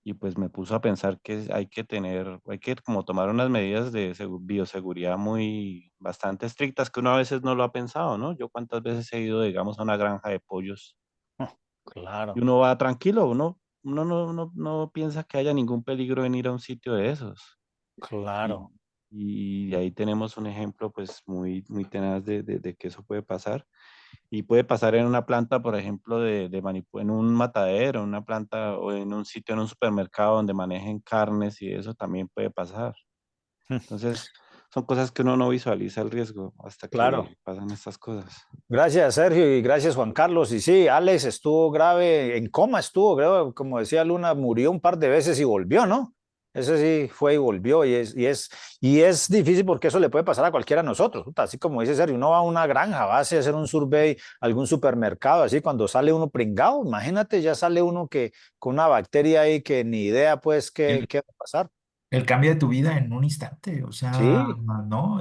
S13: y pues me puso a pensar que hay que como tomar unas medidas de bioseguridad muy bastante estrictas que uno a veces no lo ha pensado, ¿no? Yo cuántas veces he ido, digamos, a una granja de pollos y
S1: Claro,
S13: uno va tranquilo, uno no piensa que haya ningún peligro en ir a un sitio de esos. Y,
S1: claro.
S13: y ahí tenemos un ejemplo pues muy tenaz de que eso puede pasar. Y puede pasar en una planta, por ejemplo, en un matadero, en una planta o en un sitio, en un supermercado donde manejen carnes y eso también puede pasar. Entonces, son cosas que uno no visualiza el riesgo hasta
S1: Claro.
S13: que pasan estas cosas.
S1: Gracias, Sergio, y gracias, Juan Carlos. Y sí, Alex estuvo grave, en coma estuvo, creo, como decía Luna, murió un par de veces y volvió, ¿no? Ese sí fue y volvió, y es difícil porque eso le puede pasar a cualquiera de nosotros. Puta, así como dice Sergio, uno va a una granja, va a hacer un survey, algún supermercado, así cuando sale uno pringado, imagínate, ya sale uno que con una bacteria ahí que ni idea, pues, qué va a pasar.
S12: El cambio de tu vida en un instante, o sea,
S1: Sí,
S12: ¿no?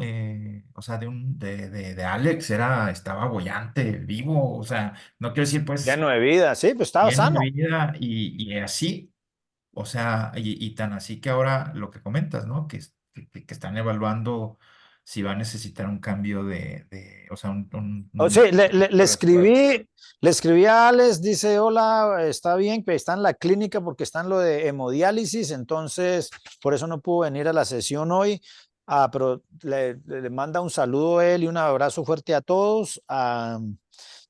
S12: O sea, de Alex estaba boyante, vivo, o sea, no quiero decir pues
S1: lleno de vida, sí, pues estaba
S12: lleno de
S1: sano.
S12: vida y así, o sea, y tan así que ahora lo que comentas, ¿no? Que están evaluando si va a necesitar un cambio o sea,
S1: Oh, sí,
S12: respiratorio.
S1: le escribí a Alex, dice, hola, está bien, que está en la clínica porque está en lo de hemodiálisis, entonces por eso no pudo venir a la sesión hoy, pero le manda un saludo a él y un abrazo fuerte a todos.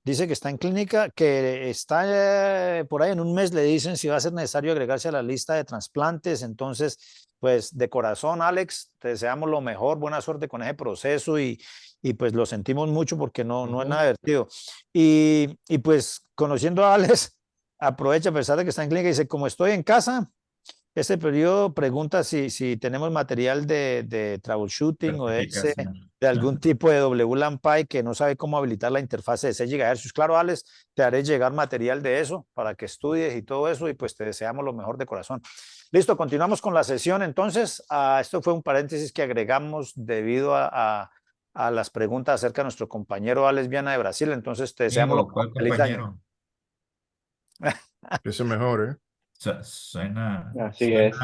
S1: Dice que está en clínica, que está por ahí en un mes, le dicen si va a ser necesario agregarse a la lista de trasplantes, entonces, pues de corazón, Alex, te deseamos lo mejor, buena suerte con ese proceso y pues lo sentimos mucho porque no es nada divertido. Y pues conociendo a Alex, aprovecha a pesar de que está en clínica y dice, como estoy en casa, este periodo pregunta si tenemos material de troubleshooting o
S12: Certificación.
S1: de algún tipo de WLAN-PI que no sabe cómo habilitar la interfaz de 6 GHz. Claro, Alex, te haré llegar material de eso para que estudies y todo eso y pues te deseamos lo mejor de corazón. Listo, continuamos con la sesión. Entonces, esto fue un paréntesis que agregamos debido a las preguntas acerca de nuestro compañero Alex Vianna de Brasil. Entonces, te deseamos lo
S12: Amigo,
S1: mejor.
S12: ¿cuál
S1: Feliz año.
S12: compañero?
S4: Ese es mejor, ¿eh?
S5: Así es.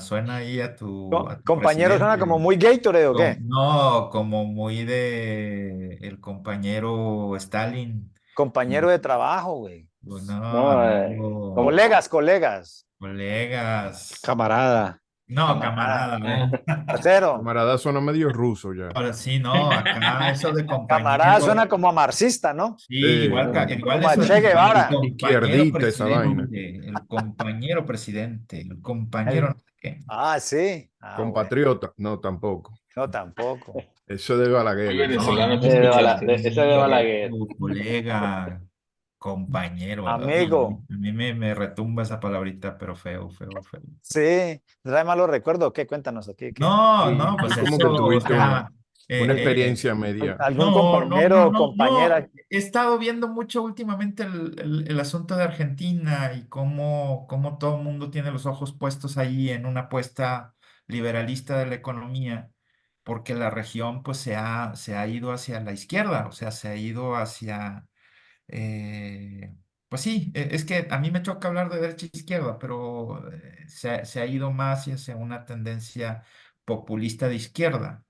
S12: Suena ahí a tu
S1: Compañero suena como
S12: presidente.
S1: muy Gatorade ¿o qué?
S12: No, como muy de el compañero Stalin.
S1: Compañero de trabajo, güey.
S12: No,
S5: No,
S12: amigo,
S5: como,
S1: Colegas, colegas.
S12: colegas.
S13: Camarada.
S12: No, camarada, no.
S1: Parcero.
S4: Camarada suena medio ruso ya.
S12: Ahora sí, no, acá eso de
S1: Camarada
S12: compañero.
S1: suena como a marxista, ¿no?
S12: Sí, igual
S1: Como a
S12: eso
S1: Che
S12: de
S1: Guevara.
S12: compañero
S4: Izquierdita esa vaina.
S12: presidente, el compañero presidente, el compañero no sé qué.
S1: Ah, sí. Ah, bueno.
S4: Compatriota, no, tampoco.
S1: No, tampoco.
S4: Eso es de Balaguer.
S14: Muy venezolano te
S7: Ese
S14: escuchaste.
S7: de Balaguer.
S12: Colega, compañero.
S1: Amigo.
S12: A mí me retumba esa palabrita, pero feo.
S1: Sí. ¿Trae malos recuerdos? ¿Qué? Cuéntanos aquí. ¿Qué?
S12: No, pues
S4: Como
S12: eso,
S4: que
S12: o
S4: tuviste
S12: sea,
S4: una experiencia media.
S1: ¿Algún compañero o compañera?
S12: He estado viendo mucho últimamente el asunto de Argentina y cómo todo el mundo tiene los ojos puestos ahí en una apuesta liberalista de la economía, porque la región pues se ha ido hacia la izquierda, o sea, se ha ido hacia, pues sí, es que a mí me choca hablar de derecha e izquierda, pero se ha ido más hacia una tendencia populista de izquierda.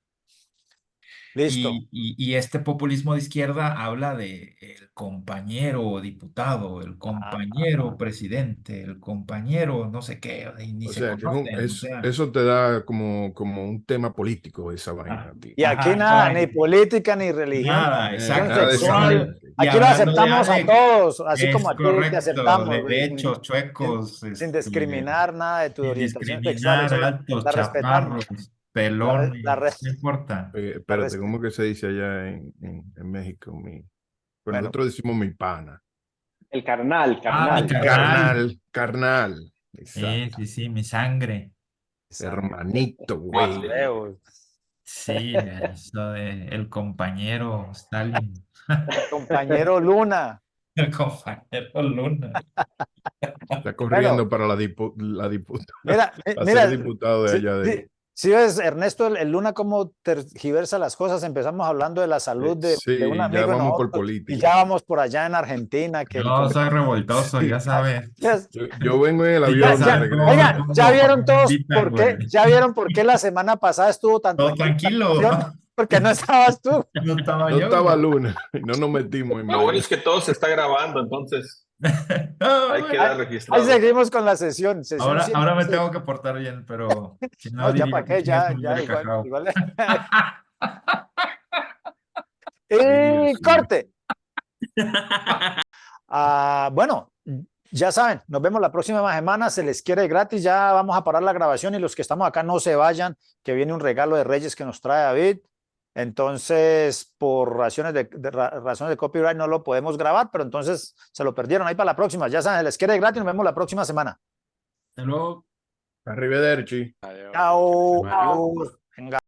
S1: Listo.
S12: Y este populismo de izquierda habla de el compañero diputado, el compañero presidente, el compañero no sé qué, y ni
S4: O
S12: se
S4: sea, que
S12: conocen, o sea.
S4: eso te da como un tema político esa vaina. Tío.
S1: Y aquí
S12: Ajá,
S1: nada,
S12: no,
S1: ni política, ni religión,
S12: nada,
S1: ni cuestión
S12: exacto.
S4: nada de esa
S1: sexual.
S4: vaina.
S12: Y
S1: Aquí lo
S12: hablando de
S1: aceptamos a
S12: Alex,
S1: todos, así como
S12: es
S1: a ti te
S12: correcto,
S1: aceptamos.
S12: derechos, chuecos,
S1: Sin discriminar nada de tu
S12: sin
S1: orientación sexual,
S12: discriminar,
S1: eso
S12: altos,
S1: la respetamos.
S12: chaparros, pelones, no importa.
S4: Espérate, ¿cómo que se dice allá en México? Pues
S1: Bueno.
S4: nosotros decimos mi pana.
S7: El carnal,
S12: Mi
S7: carnal.
S4: Carnal.
S12: Sí, sí, mi sangre.
S4: Hermanito, güey.
S12: Sí, eso de el compañero Stalin.
S1: El compañero Luna.
S12: El compañero Luna.
S4: Está corriendo para la diputada.
S1: Mira,
S4: a
S1: mira,
S4: ser diputado de allá de...
S1: Si ves, Ernesto, el Luna, cómo tergiversa las cosas. Empezamos hablando de la salud de un
S4: ya
S1: amigo
S4: vamos por
S1: nosotros,
S4: política.
S1: y ya vamos por allá en Argentina. Que
S12: Yo soy revoltoso, ya sabes.
S4: Yo vengo en el avión de regreso.
S1: Oiga, ya vieron todos
S12: invitan,
S1: por qué,
S12: güey.
S1: ya vieron por qué la semana pasada estuvo tan
S12: Todo tranquilo.
S1: Porque no estabas tú.
S12: No estaba
S4: No
S12: yo.
S4: estaba Luna y no nos metimos en
S14: Lo bueno es que todo se está grabando, entonces hay que dar
S1: Ahí
S14: registrado.
S1: seguimos con la sesión.
S12: Ahora me tengo que portar bien, pero si no,
S1: No, ya
S12: diría
S1: para
S12: que
S1: qué, ya
S12: hubiera
S1: igual.
S12: cajado.
S1: Y corte. Bueno, ya saben, nos vemos la próxima semana. Se les quiere gratis. Ya vamos a parar la grabación y los que estamos acá no se vayan, que viene un regalo de Reyes que nos trae David. Entonces, por razones de copyright no lo podemos grabar, pero entonces se lo perdieron ahí para la próxima. Ya saben, se les quiere gratis. Nos vemos la próxima semana.
S2: Hasta luego.
S4: Arrivederci.
S1: Chao.
S7: Adiós.
S1: Venga.